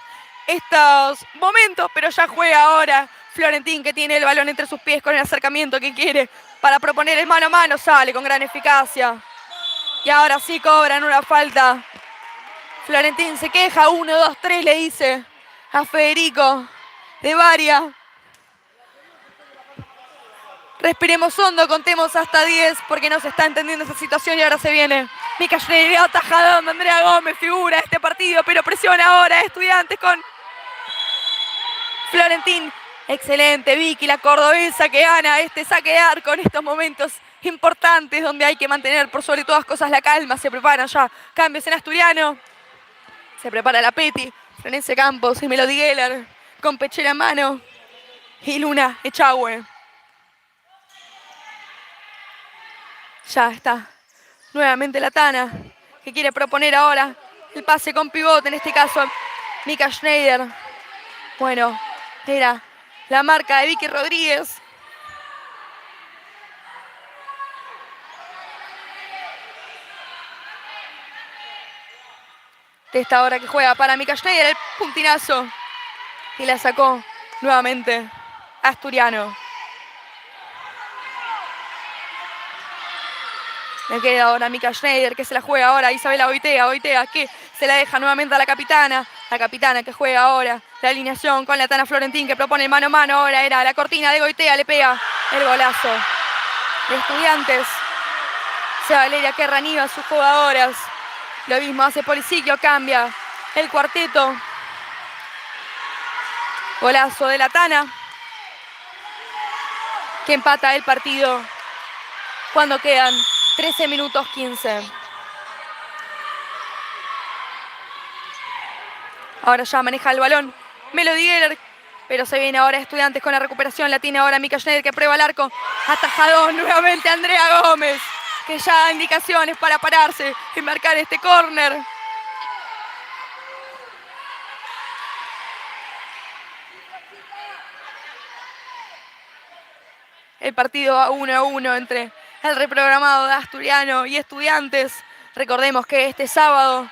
estos momentos, pero ya juega ahora Florentín, que tiene el balón entre sus pies con el acercamiento que quiere para proponer el mano a mano. Sale con gran eficacia. Y ahora sí cobran una falta. Florentín se queja, 1, 2, 3 le dice a Federico de Varia. Respiremos hondo, contemos hasta 10 porque no se está entendiendo esa situación y ahora se viene Mika Schneider, atajadón de Andrea Gómez, figura de este partido, pero presiona ahora Estudiantes con Florentín. Excelente Vicky, la cordobesa que gana este saque de arco en estos momentos importantes donde hay que mantener por sobre todas cosas la calma. Se preparan ya cambios en Asturiano. Se prepara la Peti, Florencia Campos y Melody Geller con pechera en mano. Y Luna Echagüe. Ya está nuevamente la Tana que quiere proponer ahora el pase con pivote, en este caso Mika Schneider. Bueno, era La marca de Vicky Rodríguez. De esta hora que juega para Mika Schneider, el puntinazo. Y la sacó nuevamente Asturiano. Le queda ahora Mika Schneider, que se la juega ahora Isabela Goitea. Goitea que se la deja nuevamente a la capitana. La capitana que juega ahora la alineación con la Tana Florentín, que propone el mano a mano. Ahora era la cortina de Goitea, le pega el golazo de Estudiantes. Se Valeria que reaniva a sus jugadoras. Lo mismo hace Policiquio, cambia el cuarteto. Golazo de la Tana, que empata el partido cuando quedan 13 minutos 15. Ahora ya maneja el balón Melody Geller, pero se viene ahora Estudiantes con la recuperación. La tiene ahora Mika Schneider, que prueba el arco. Atajadón nuevamente Andrea Gómez, que ya da indicaciones para pararse y marcar este córner. El partido va 1-1 entre el reprogramado de Asturiano y Estudiantes. Recordemos que este sábado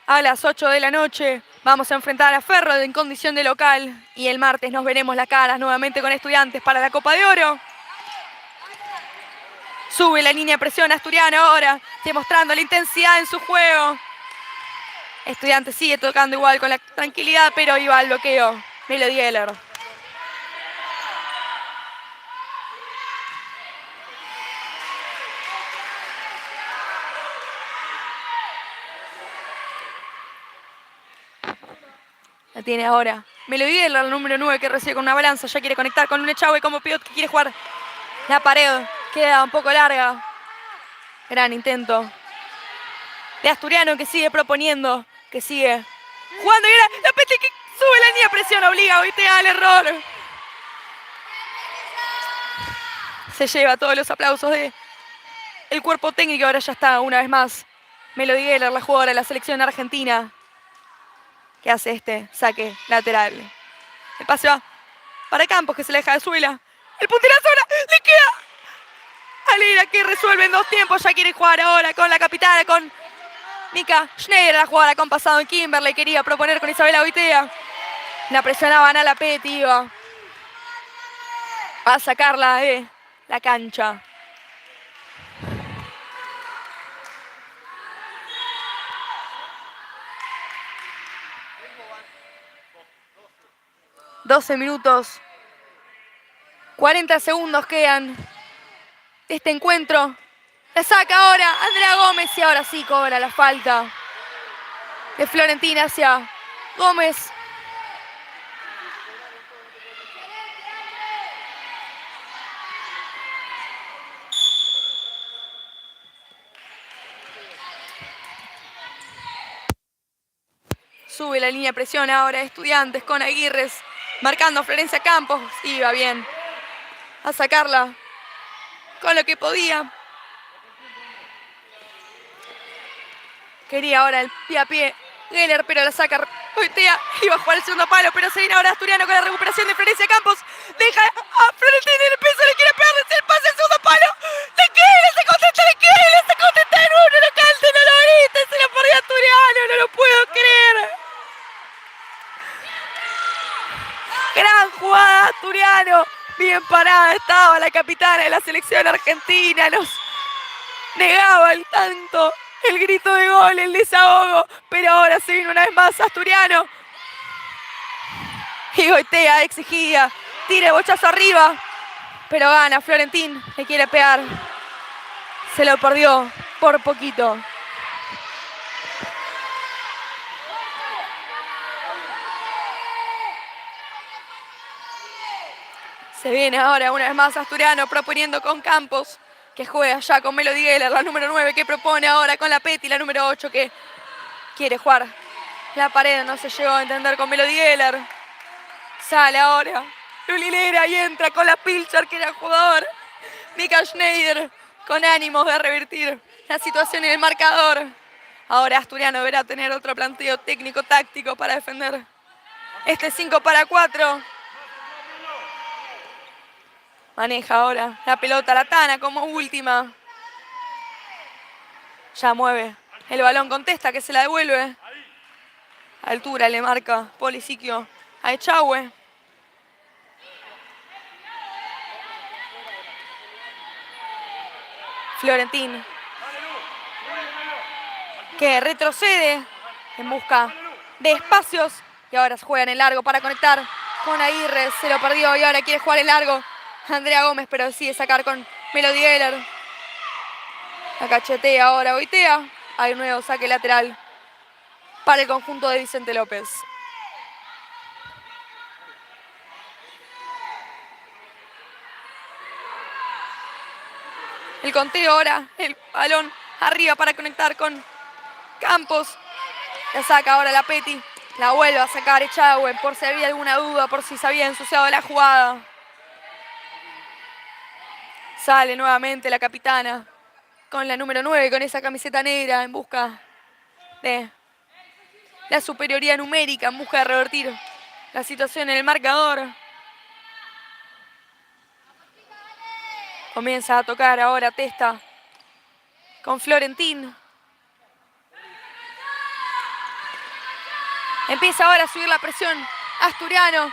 a las 8 de la noche vamos a enfrentar a Ferro en condición de local. Y el martes nos veremos las caras nuevamente con Estudiantes para la Copa de Oro. Sube la línea de presión Asturiano ahora, demostrando la intensidad en su juego. Estudiantes sigue tocando igual con la tranquilidad, pero iba al bloqueo Melody Geller. La tiene ahora Melody Geller, el número 9, que recibe con una balanza. Ya quiere conectar con un Echagüe como pivot, que quiere jugar la pared. Queda un poco larga. Gran intento de Asturiano, que sigue proponiendo, que sigue jugando. Y la Peti que sube la línea de presión, obliga a Goitea al error. Se lleva todos los aplausos de el cuerpo técnico. Ahora ya está una vez más Melody Geller, la jugadora de la selección argentina, que hace este saque lateral. El pase va para Campos, que se le deja de Suela. El punterazo ahora le queda a Lira, que resuelve en 2 tiempos. Ya quiere jugar ahora con la capitana, con Mika Schneider, la jugadora con pasado en Kimberley. Quería proponer con Isabela Goitea. La presionaban a la Peti, iba a sacarla de la cancha. ...12 minutos... ...40 segundos quedan... ...de este encuentro... ...la saca ahora Andrea Gómez... ...y ahora sí cobra la falta... ...de Florentina hacia Gómez... Sube la línea de presión ahora Estudiantes con Aguirres, marcando a Florencia Campos. Iba bien a sacarla con lo que podía. Quería ahora el pie a pie Geller, pero la saca Goitea. Iba a jugar el segundo palo, pero se viene ahora Asturiano con la recuperación de Florencia Campos. Deja a Florentina en el piso, le quiere pegar el pase al segundo palo. ¡Le quiere! ¡Se contesta! ¡Le quiere! ¡Se contesta en uno! ¡No calte! ¡No lo grite! ¡Se lo perdió Asturiano! ¡No lo puedo creer! Gran jugada Asturiano, bien parada estaba la capitana de la selección argentina, nos negaba el tanto, el grito de gol, el desahogo, pero ahora se vino una vez más Asturiano. Y Goitea exigía, tira el bochazo arriba, pero gana Florentín, le quiere pegar, se lo perdió por poquito. Se viene ahora una vez más Asturiano proponiendo con Campos, que juega ya con Melody Geller, la número 9, que propone ahora con la Peti, la número 8, que quiere jugar la pared. No se llegó a entender con Melody Geller. Sale ahora Luli Lera y entra con la Pilcher, que era jugador. Mika Schneider con ánimos de revertir la situación en el marcador. Ahora Asturiano deberá tener otro planteo técnico-táctico para defender este 5-4. Maneja ahora la pelota la Tana como última. Ya mueve el balón, contesta que se la devuelve. Altura le marca Polisiquio a Echagüe. Florentín, que retrocede en busca de espacios. Y ahora se juega en el largo para conectar con Aguirre. Se lo perdió y ahora quiere jugar en largo Andrea Gómez, pero decide sacar con Melody Geller. La cachetea ahora Goitea. Hay un nuevo saque lateral para el conjunto de Vicente López. El conteo ahora, el balón arriba para conectar con Campos. La saca ahora la Peti. La vuelve a sacar Echagüe por si había alguna duda, por si se había ensuciado la jugada. Sale nuevamente la capitana con la número 9, con esa camiseta negra en busca de la superioridad numérica, en busca de revertir la situación en el marcador. Comienza a tocar ahora Testa con Florentín. Empieza ahora a subir la presión Asturiano.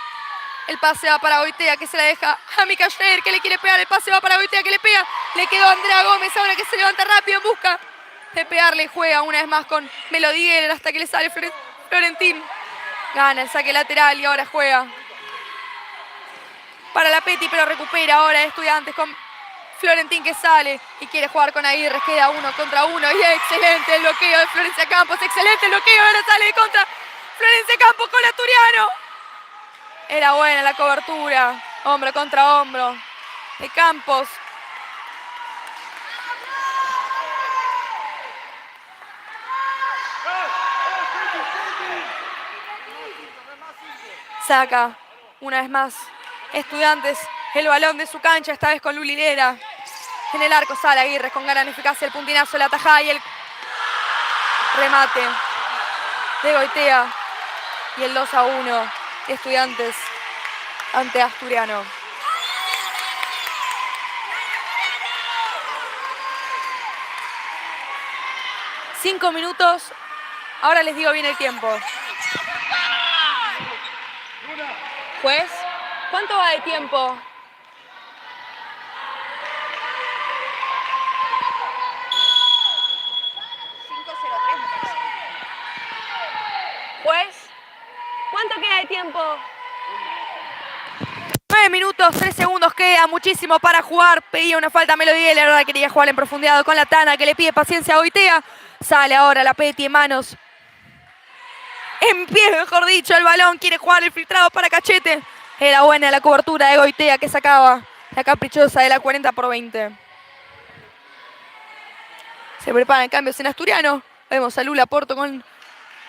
El pase va para Goitea, que se la deja a Mika Schneider, que le quiere pegar. El pase va para Goitea, que le pega. Le quedó a Andrea Gómez, ahora que se levanta rápido en busca de pegarle. Juega una vez más con Melody Geller hasta que le sale Florentín. Gana el saque lateral y ahora juega para la Peti, pero recupera ahora Estudiantes con Florentín, que sale y quiere jugar con Aguirre. Queda 1 contra 1 y excelente el bloqueo de Florencia Campos. Excelente el bloqueo, ahora sale de contra Florencia Campos con Asturiano. Era buena la cobertura, hombro contra hombro de Campos. Saca una vez más Estudiantes el balón de su cancha, esta vez con Luli Lera. En el arco sale Aguirre con gran eficacia, el puntinazo, la tajada y el remate de Goitea. Y el 2-1 de Estudiantes ante Asturiano. Cinco minutos. Ahora les digo bien el tiempo. Juez, ¿cuánto va de tiempo? Juez, ¿cuánto queda de tiempo? 9 minutos, 3 segundos queda, muchísimo para jugar. Pedía una falta a Melody Geller, ahora quería jugar en profundidad con la Tana, que le pide paciencia a Goitea. Sale ahora la Peti en manos. En pie, mejor dicho, el balón. Quiere jugar el filtrado para Cachete. Era buena la cobertura de Goitea, que sacaba la caprichosa de la 40-20. Se preparan cambios en Asturiano. Vemos a Lula Porto con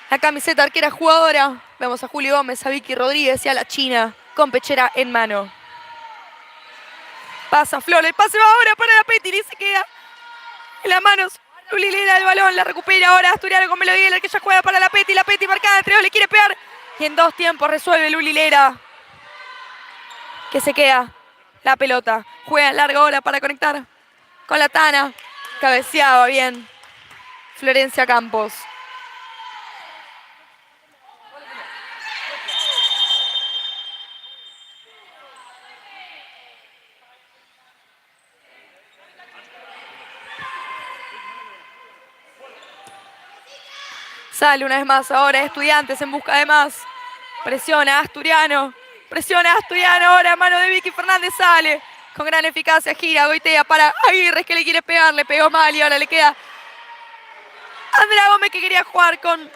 la camiseta arquera jugadora. Vemos a Juli Gómez, a Vicky Rodríguez y a la China con pechera en mano. Pasa Flor, el pase va ahora para la Peti y se queda en las manos. Luli Lera el balón, la recupera ahora Asturiano con Melody Geller, que ya juega para la Peti marcada entre dos, le quiere pegar. Y en 2 tiempos resuelve Luli Lera, que se queda la pelota. Juega en larga hora para conectar con la Tana. Cabeceaba bien Florencia Campos. Sale una vez más ahora Estudiantes en busca de más. Presiona a Asturiano. Ahora mano de Vicky Fernández, sale con gran eficacia, gira Goitea para Aguirre, que le quiere pegar, le pegó mal y ahora le queda Andrea Gómez, que quería jugar con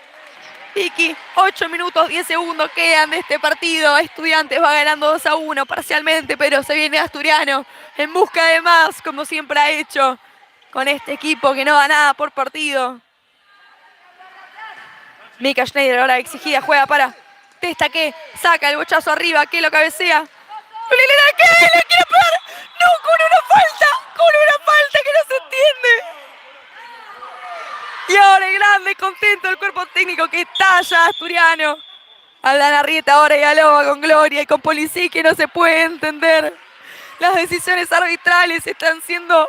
Vicky. 8 minutos, 10 segundos quedan de este partido. Estudiantes va ganando 2-1 parcialmente, pero se viene Asturiano en busca de más, como siempre ha hecho con este equipo que no da nada por partido. Mika Schneider ahora exigida, juega para Testa, que saca el bochazo arriba, que lo cabecea. Luli Lera, que le quiere pegar. No, con una falta que no se entiende. Y ahora el grande, contento el cuerpo técnico, que estalla Asturiano. Aldana Rieta ahora y Aloba con Gloria y con Policía, que no se puede entender Las decisiones arbitrales están siendo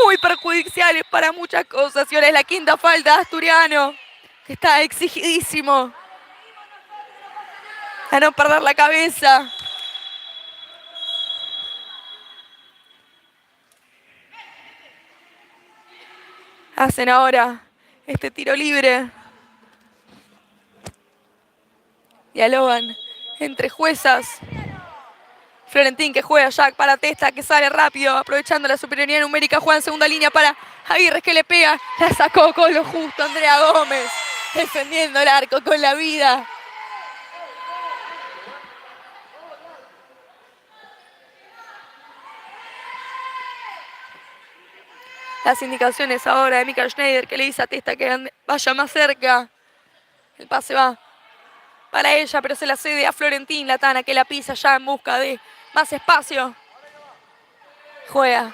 muy perjudiciales para muchas cosas. Y ahora es la quinta falta de Asturiano, que está exigidísimo a no perder la cabeza. Hacen ahora este tiro libre. Dialogan entre juezas. Florentín que juega Jack para Testa, que sale rápido, aprovechando la superioridad numérica. Juega en segunda línea para Aguirre, que le pega. La sacó con lo justo Andrea Gómez, defendiendo el arco con la vida. Las indicaciones ahora de Mika Schneider, que le dice a Testa que vaya más cerca. El pase va para ella, pero se la cede a Florentín Latana, que la pisa ya en busca de más espacio. Juega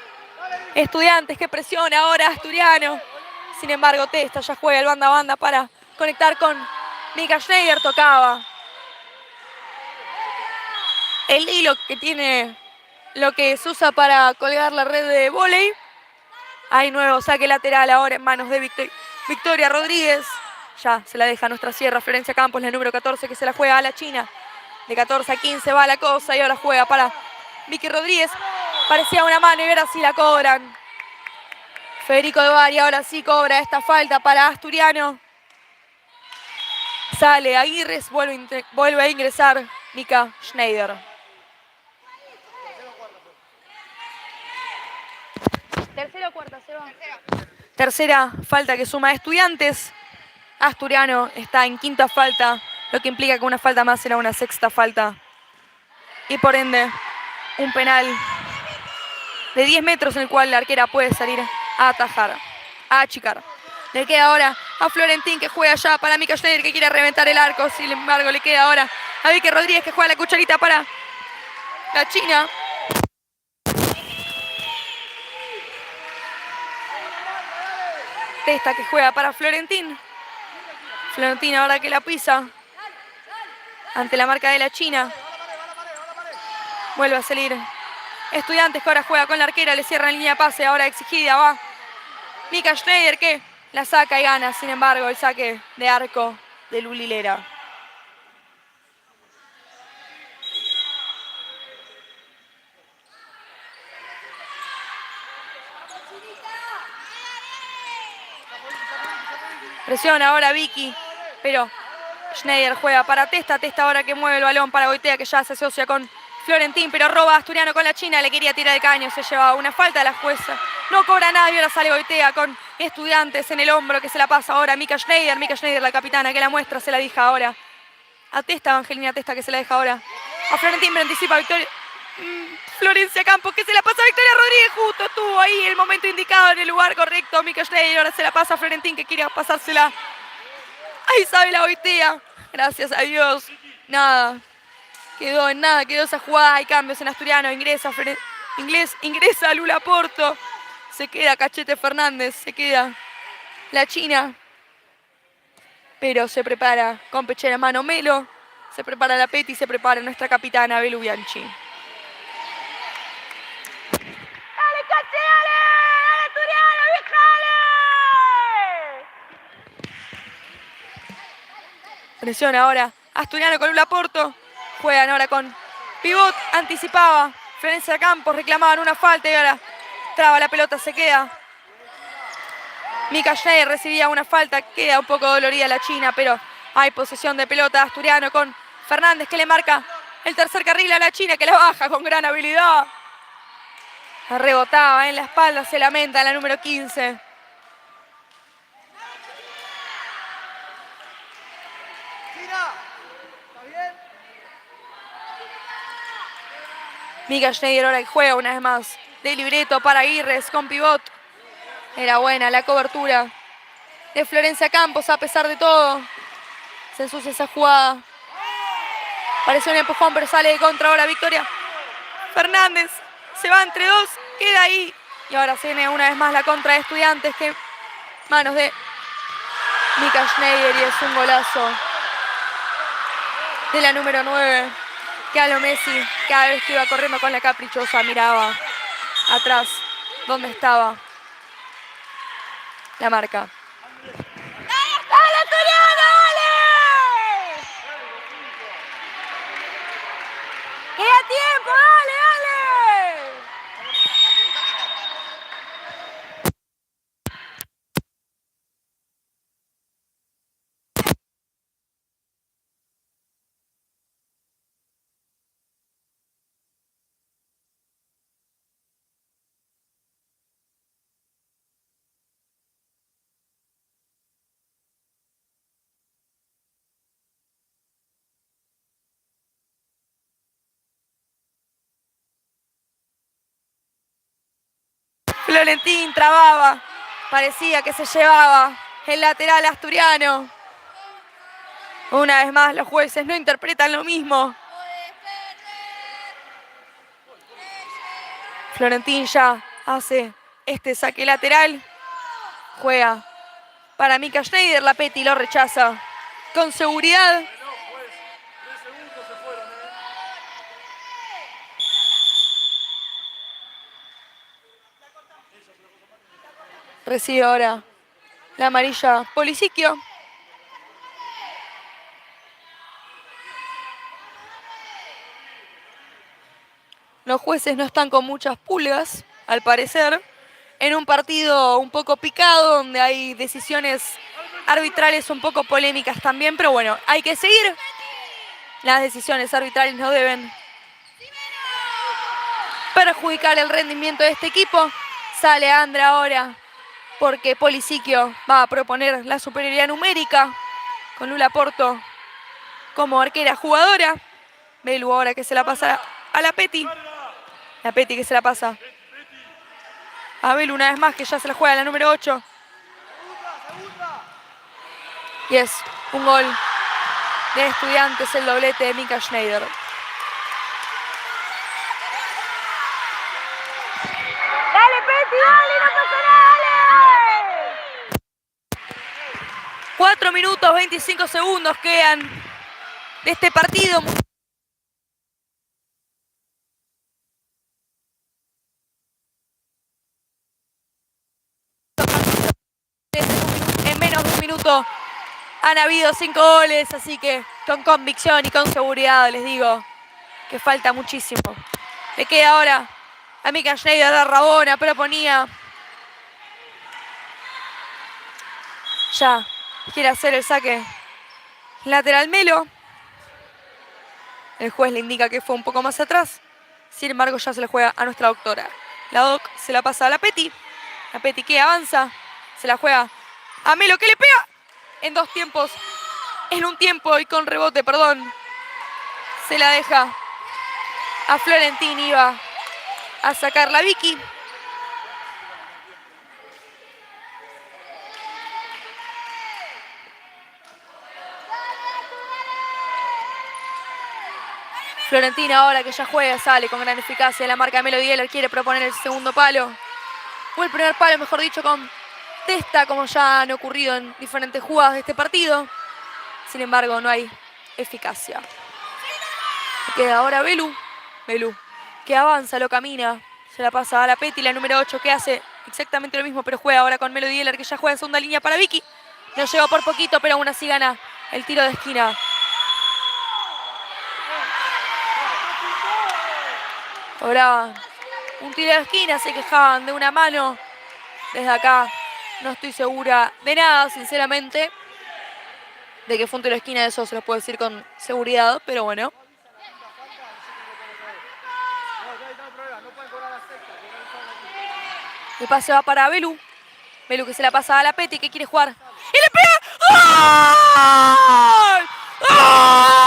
Estudiantes, que presiona ahora Asturiano. Sin embargo, Testa ya juega el banda a banda para conectar con Mika Schneider. Tocaba el hilo que tiene lo que se usa para colgar la red de vóley. Hay nuevo saque lateral ahora en manos de Victoria Rodríguez. Ya se la deja nuestra sierra Florencia Campos, la número 14, que se la juega a la China. De 14 a 15 va la cosa y ahora juega para Vicky Rodríguez. Parecía una mano y ahora sí la cobran. Federico de Bari ahora sí cobra esta falta para Asturiano. Sale Aguirre, vuelve a ingresar Mika Schneider. ¿Tercera o cuarta, Seba? Tercera falta que suma Estudiantes. Asturiano está en quinta falta, lo que implica que una falta más será una sexta falta. Y por ende, un penal de 10 metros en el cual la arquera puede salir a atajar, a achicar. Le queda ahora a Florentín, que juega ya para Mika Schneider, que quiere reventar el arco. Sin embargo, le queda ahora a Vicky Rodríguez, que juega la cucharita para la China. Testa, que juega para Florentín. Florentín ahora que la pisa ante la marca de la China. Vuelve a salir Estudiantes, que ahora juega con la arquera, le cierra en línea de pase, ahora exigida va Mika Schneider, que la saca y gana. Sin embargo, el saque de arco de Lulilera. Presiona ahora Vicky, pero Schneider juega para Testa. Testa ahora que mueve el balón para Goitea, que ya se asocia con Florentín, pero roba a Asturiano con la China. Le quería tirar de caño, se llevaba una falta de la jueza. No cobra nadie, ahora sale Goitea con Estudiantes en el hombro, que se la pasa ahora a Mika Schneider. Mika Schneider, la capitana, que la muestra, se la deja ahora a Testa, Angelina Testa, que se la deja ahora a Florentín, pero anticipa Victoria. Florencia Campos, que se la pasa a Victoria Rodríguez, justo estuvo ahí el momento indicado en el lugar correcto. Mika Schneider ahora se la pasa a Florentín, que quiere pasársela a Isabela Goitea. Gracias a Dios, nada, quedó en nada, quedó esa jugada. Hay cambios en Asturiano, ingresa Lula Porto, se queda Cachete Fernández, se queda la China, pero se prepara con pechera en mano Melo, se prepara la Peti, se prepara nuestra capitana Belu Bianchi. Presiona ahora Asturiano con Lula Porto. Juegan ahora con pivot. Anticipaba Florencia Campos. Reclamaban una falta y ahora traba la pelota. Se queda Mika Schneider. Recibía una falta. Queda un poco dolorida la China, pero hay posesión de pelota. Asturiano con Fernández, que le marca el tercer carril a la China, que la baja con gran habilidad. Rebotaba en la espalda. Se lamenta la número 15. Mika Schneider ahora que juega una vez más de libreto para Aguirres con pivot. Era buena la cobertura de Florencia Campos a pesar de todo. Se ensucia esa jugada. Pareció un empujón, pero sale de contra ahora Victoria Fernández. Se va entre dos, queda ahí. Y ahora se viene una vez más la contra de Estudiantes, que manos de Mika Schneider, y es un golazo de la número 9. Que a lo Messi, cada vez que iba corriendo con la caprichosa, miraba atrás donde estaba la marca. ¡Dale, Asturiano, dale! ¡Queda tiempo, dale, dale! Florentín trababa, parecía que se llevaba el lateral asturiano. Una vez más los jueces no interpretan lo mismo. Florentín ya hace este saque lateral. Juega para Mika Schneider, la Petty lo rechaza con seguridad. Recibe ahora la amarilla Polisiquio. Los jueces no están con muchas pulgas, al parecer, en un partido un poco picado, donde hay decisiones arbitrales un poco polémicas también, pero bueno, hay que seguir. Las decisiones arbitrales no deben perjudicar el rendimiento de este equipo. Sale Andra ahora, porque Polisiquio va a proponer la superioridad numérica, con Lula Porto como arquera jugadora. Belu ahora que se la pasa a la Petty. La Petty que se la pasa a Belu una vez más, que ya se la juega la número 8. Y es un gol de Estudiantes, el doblete de Mika Schneider. ¡Dale, Petty, dale! ¡No pasa nada, dale! 4 minutos, 25 segundos quedan de este partido. En menos de un minuto han habido 5 goles, así que con convicción y con seguridad les digo que falta muchísimo. Le queda ahora a Mika Schneider la Rabona, proponía. Ya quiere hacer el saque lateral Melo. El juez le indica que fue un poco más atrás. Sin embargo, ya se le juega a nuestra doctora. La doc se la pasa a la Petty. La Petty que avanza. Se la juega a Melo, que le pega en dos tiempos. En un tiempo y con rebote, perdón. Se la deja a Florentín. Iba a sacar la Vicky. Florentín ahora que ya juega, sale con gran eficacia. La marca de Melo Dieler quiere proponer el segundo palo. O el primer palo, mejor dicho, con Testa, como ya han ocurrido en diferentes jugadas de este partido. Sin embargo, no hay eficacia. Queda ahora Belu. Belu, que avanza, lo camina. Se la pasa a la Petty, la número 8, que hace exactamente lo mismo, pero juega ahora con Melo Dieler, que ya juega en segunda línea para Vicky. No llegó por poquito, pero aún así gana el tiro de esquina. Ahora un tiro de esquina, se quejaban de una mano. Desde acá no estoy segura de nada, sinceramente. De que fue un tiro de esquina, eso se lo puedo decir con seguridad, pero bueno. El pase va para Belu. Belu que se la pasa a la Petty, que quiere jugar. ¡Y le pega! ¡Gol! ¡Gol!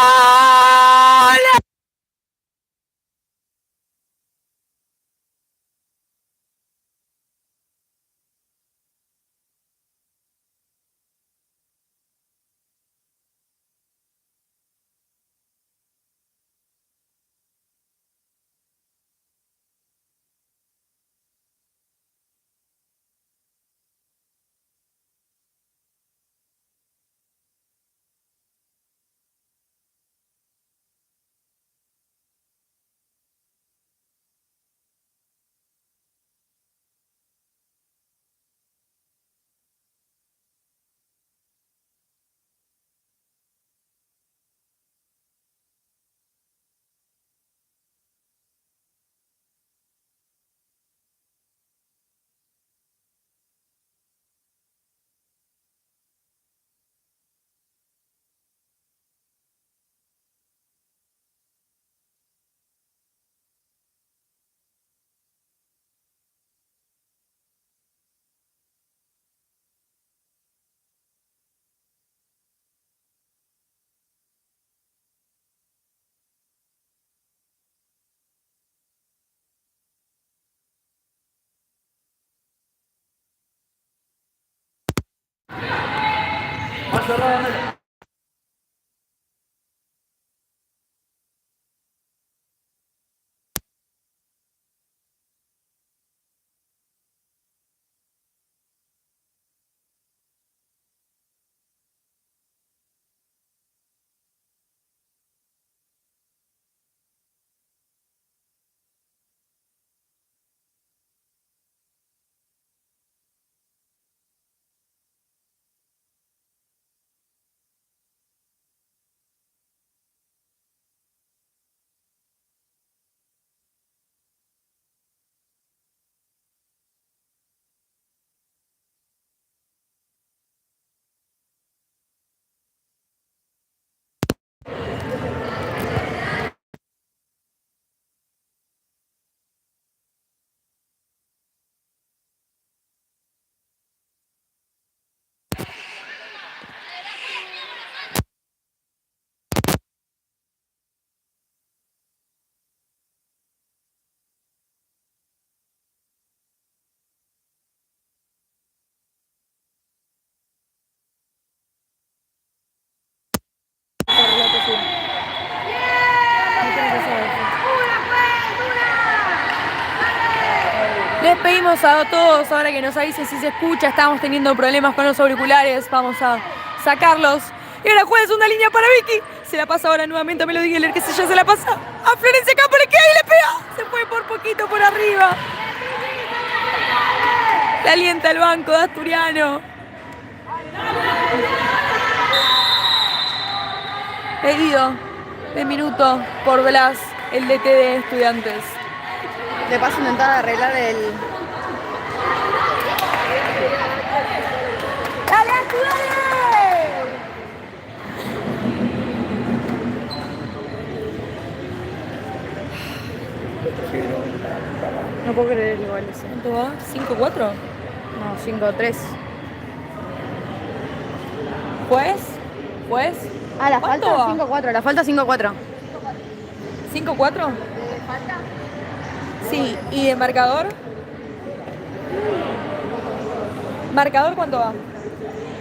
Les pedimos a todos ahora que nos avisen si se escucha. Estamos teniendo problemas con los auriculares. Vamos a sacarlos. Y ahora juega segunda línea para Vicky. Se la pasa ahora nuevamente a Melody Geller, que si ya se la pasa a Florencia Campos, le queda y le pega. Se fue por poquito por arriba. Le alienta el banco de Asturiano. Pedido de minuto por Blas, el DT de Estudiantes. De paso intentar arreglar el... ¡Dale, Estudiantes! No puedo creer el gol ese. ¿Cuánto va? ¿5-4? No, 5-3. ¿Juez? ¿Juez? Ah, la ¿Cuánto falta va? 5-4, la falta 5-4. ¿5-4? Sí, ¿y de marcador? ¿Marcador cuánto va?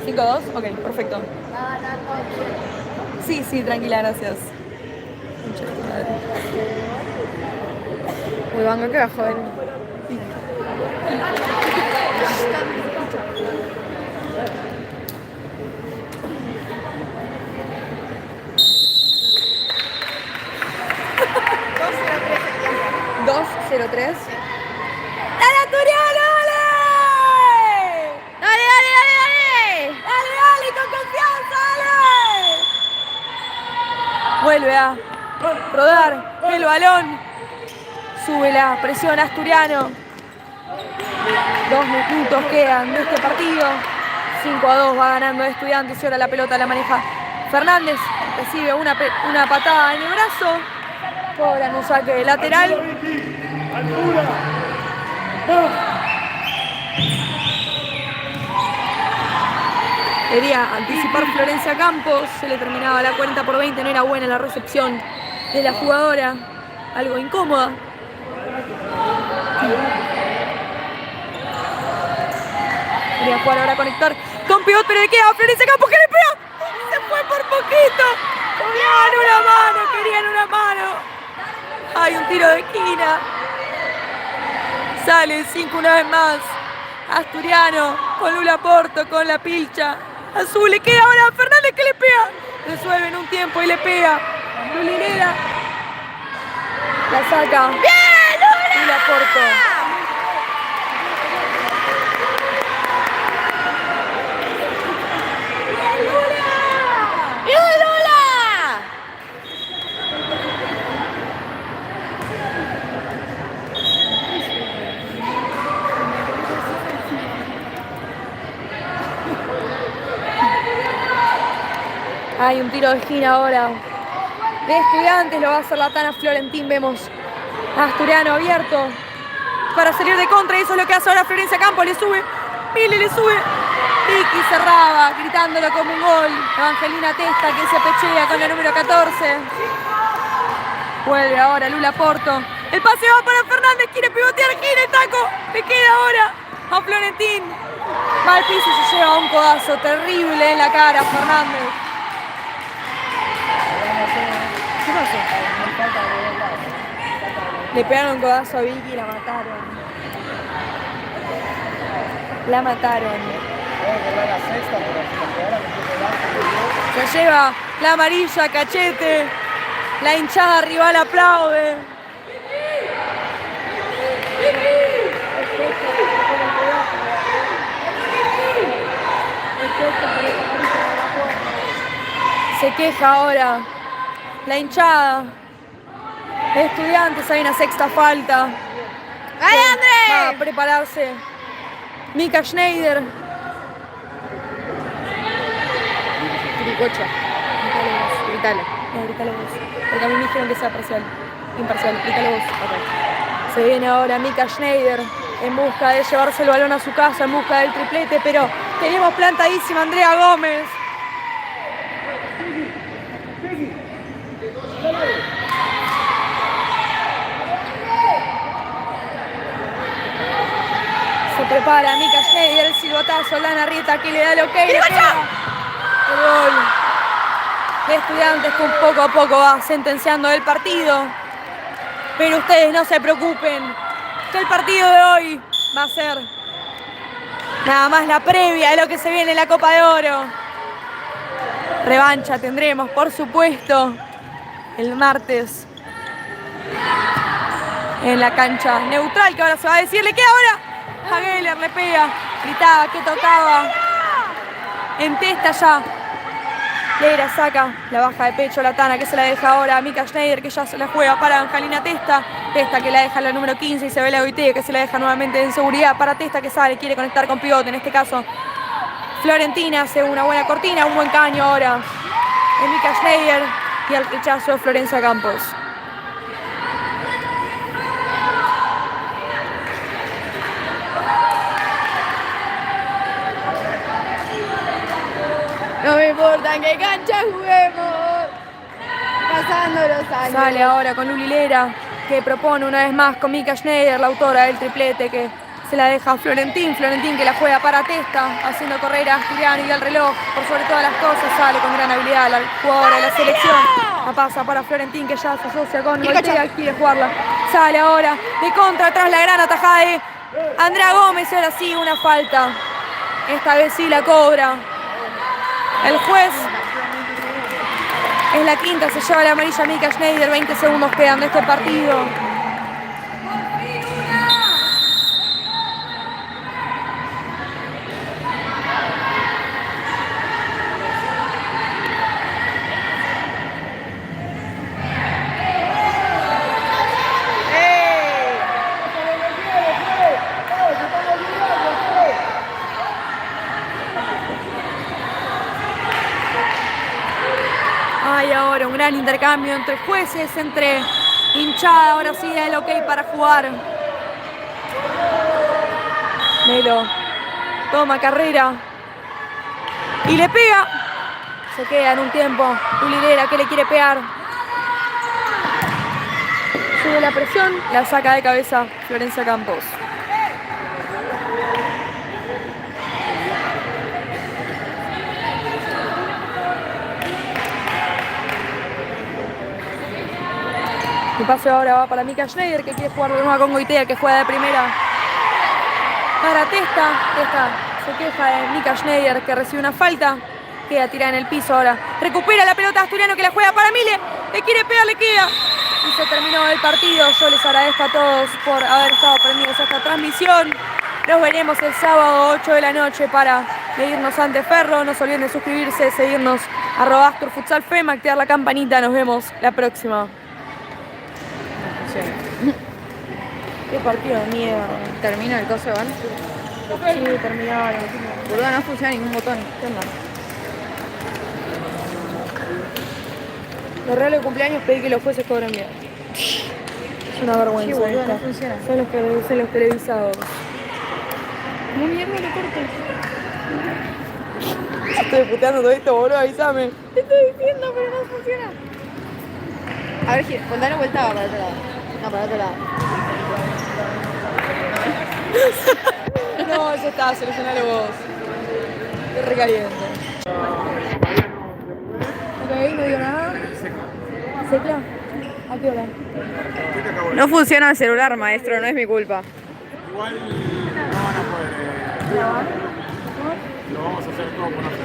¿5-2? Ok, perfecto. Sí, sí, tranquila, gracias. Concha de tu madre. Uy, banco que bajó él. ¿2-0-3? ¡Dale, Asturiano, dale! ¡Dale, dale, dale, dale! ¡Dale, dale, con confianza, dale! Vuelve a rodar el balón. Sube la presión Asturiano. 2 minutos quedan de este partido. 5-2 va ganando Estudiantes y ahora la pelota la maneja Fernández. Recibe una patada en el brazo. Cobran un saque de lateral. Quería anticipar Florencia Campos. Se le terminaba la 40/20. No era buena la recepción de la jugadora. Algo incómoda. Quería jugar ahora a conectar con pivot, pero le queda a Florencia Campos que le pega. Se fue por poquito. Querían una mano, querían una mano. Hay un tiro de esquina. Sale el 5 una vez más. Asturiano con Lula Porto, con la pilcha. Azul le queda ahora a Fernández que le pega. Resuelve en un tiempo y le pega. Lulinera. La saca. ¡Bien, Lula! Lula Porto. Hay un tiro de esquina ahora de Estudiantes, lo va a hacer la Tana Florentín. Vemos a Asturiano abierto para salir de contra y eso es lo que hace ahora Florencia Campos. Le sube, Mili le sube. Vicky cerraba, gritándolo como un gol. Evangelina Testa que se pechea con la número 14. Vuelve ahora Lula Porto. El pase va para Fernández, quiere pivotear, gira el taco. Le queda ahora a Florentín. Va al piso y se lleva un codazo terrible en la cara, Fernández. ¿Qué pasó? Le pegaron un codazo a Vicky y la mataron. La mataron. Se lleva la amarilla, Cachete. La hinchada rival aplaude. Se queja ahora la hinchada de Estudiantes. Hay una sexta falta. ¡Ay, André! Va a prepararse Mika Schneider. Tricocha. Gritale. No, grítalo vos. Porque a mí me dijeron que sea imparcial. Grítalo vos. Okay. Se viene ahora Mika Schneider en busca de llevarse el balón a su casa, en busca del triplete, pero tenemos plantadísima a Andrea Gómez. Se prepara Mika Schneider, el silbatazo, Lana Rieta que le da el ok. Le pega. El gol de Estudiantes que poco a poco va sentenciando el partido. Pero ustedes no se preocupen, que el partido de hoy va a ser nada más la previa de lo que se viene en la Copa de Oro. Revancha tendremos, por supuesto, el martes en la cancha neutral, que ahora se va a decir. Le queda ahora a Geller, le pega, gritaba que tocaba. En testa ya. Leira saca la baja de pecho, la Tana que se la deja ahora a Mika Schneider, que ya se la juega para Angelina Testa. Testa que la deja la número 15, Isabela Goitea que se la deja nuevamente en seguridad para Testa que sale, quiere conectar con pivote. En este caso, Florentina hace una buena cortina, un buen caño ahora de Mika Schneider y al rechazo de Florencia Campos. No me importa en qué cancha juguemos. Pasando los años. Sale ahora con Luli Lera, que propone una vez más con Mika Schneider, la autora del triplete, que se la deja a Florentín. Florentín que la juega para Testa, haciendo correr a Asturiano y al reloj. Por sobre todas las cosas, sale con gran habilidad la jugadora de la selección. La pasa para Florentín, que ya se asocia con Goitea, quiere jugarla. Sale ahora de contra, atrás la gran atajada de Andrea Gómez. Y ahora sí, una falta. Esta vez sí la cobra el juez. Es la quinta, se lleva la amarilla Mika Schneider. 20 segundos quedan de este partido. Hay ahora un gran intercambio entre jueces, entre hinchada. Ahora sí da el ok para jugar. Melo toma carrera y le pega. Se queda en un tiempo Lulilera que le quiere pegar. Sube la presión, la saca de cabeza Florencia Campos. El pase ahora va para Mika Schneider, que quiere jugar de nuevo con Goitea, que juega de primera para Testa. Testa se queja de Mika Schneider, que recibe una falta. Queda tirada en el piso ahora. Recupera la pelota Asturiano, que la juega para Mile. Le quiere pegar, le queda. Y se terminó el partido. Yo les agradezco a todos por haber estado prendidos a esta transmisión. Nos veremos el sábado 8 de la noche para medirnos ante Ferro. No se olviden de suscribirse, seguirnos @AsturFutsalFem, activar la campanita. Nos vemos la próxima. Qué partido de mierda. ¿Termina el coso, Iván? Sí, terminaron. Boluda, no funciona ningún botón. ¿Qué onda? Los regalos de cumpleaños pedí que los jueces cobren bien. Es una vergüenza. Sí, boluda, esta. no funciona. Son los que dicen los televisados. ¿Cómo mierda lo corto? Estoy puteando todo esto, boludo, avísame. Te estoy diciendo, pero no funciona. A ver, gira, dale vuelta para otro lado. No, para otro lado. No, ya está, solucionalo vos. Estoy recaliente. Ok, no digo nada. ¿Secla? ¿A qué hora? No funciona el celular, maestro, no es mi culpa. Igual no van a poder. Lo vamos a hacer todo por nosotros.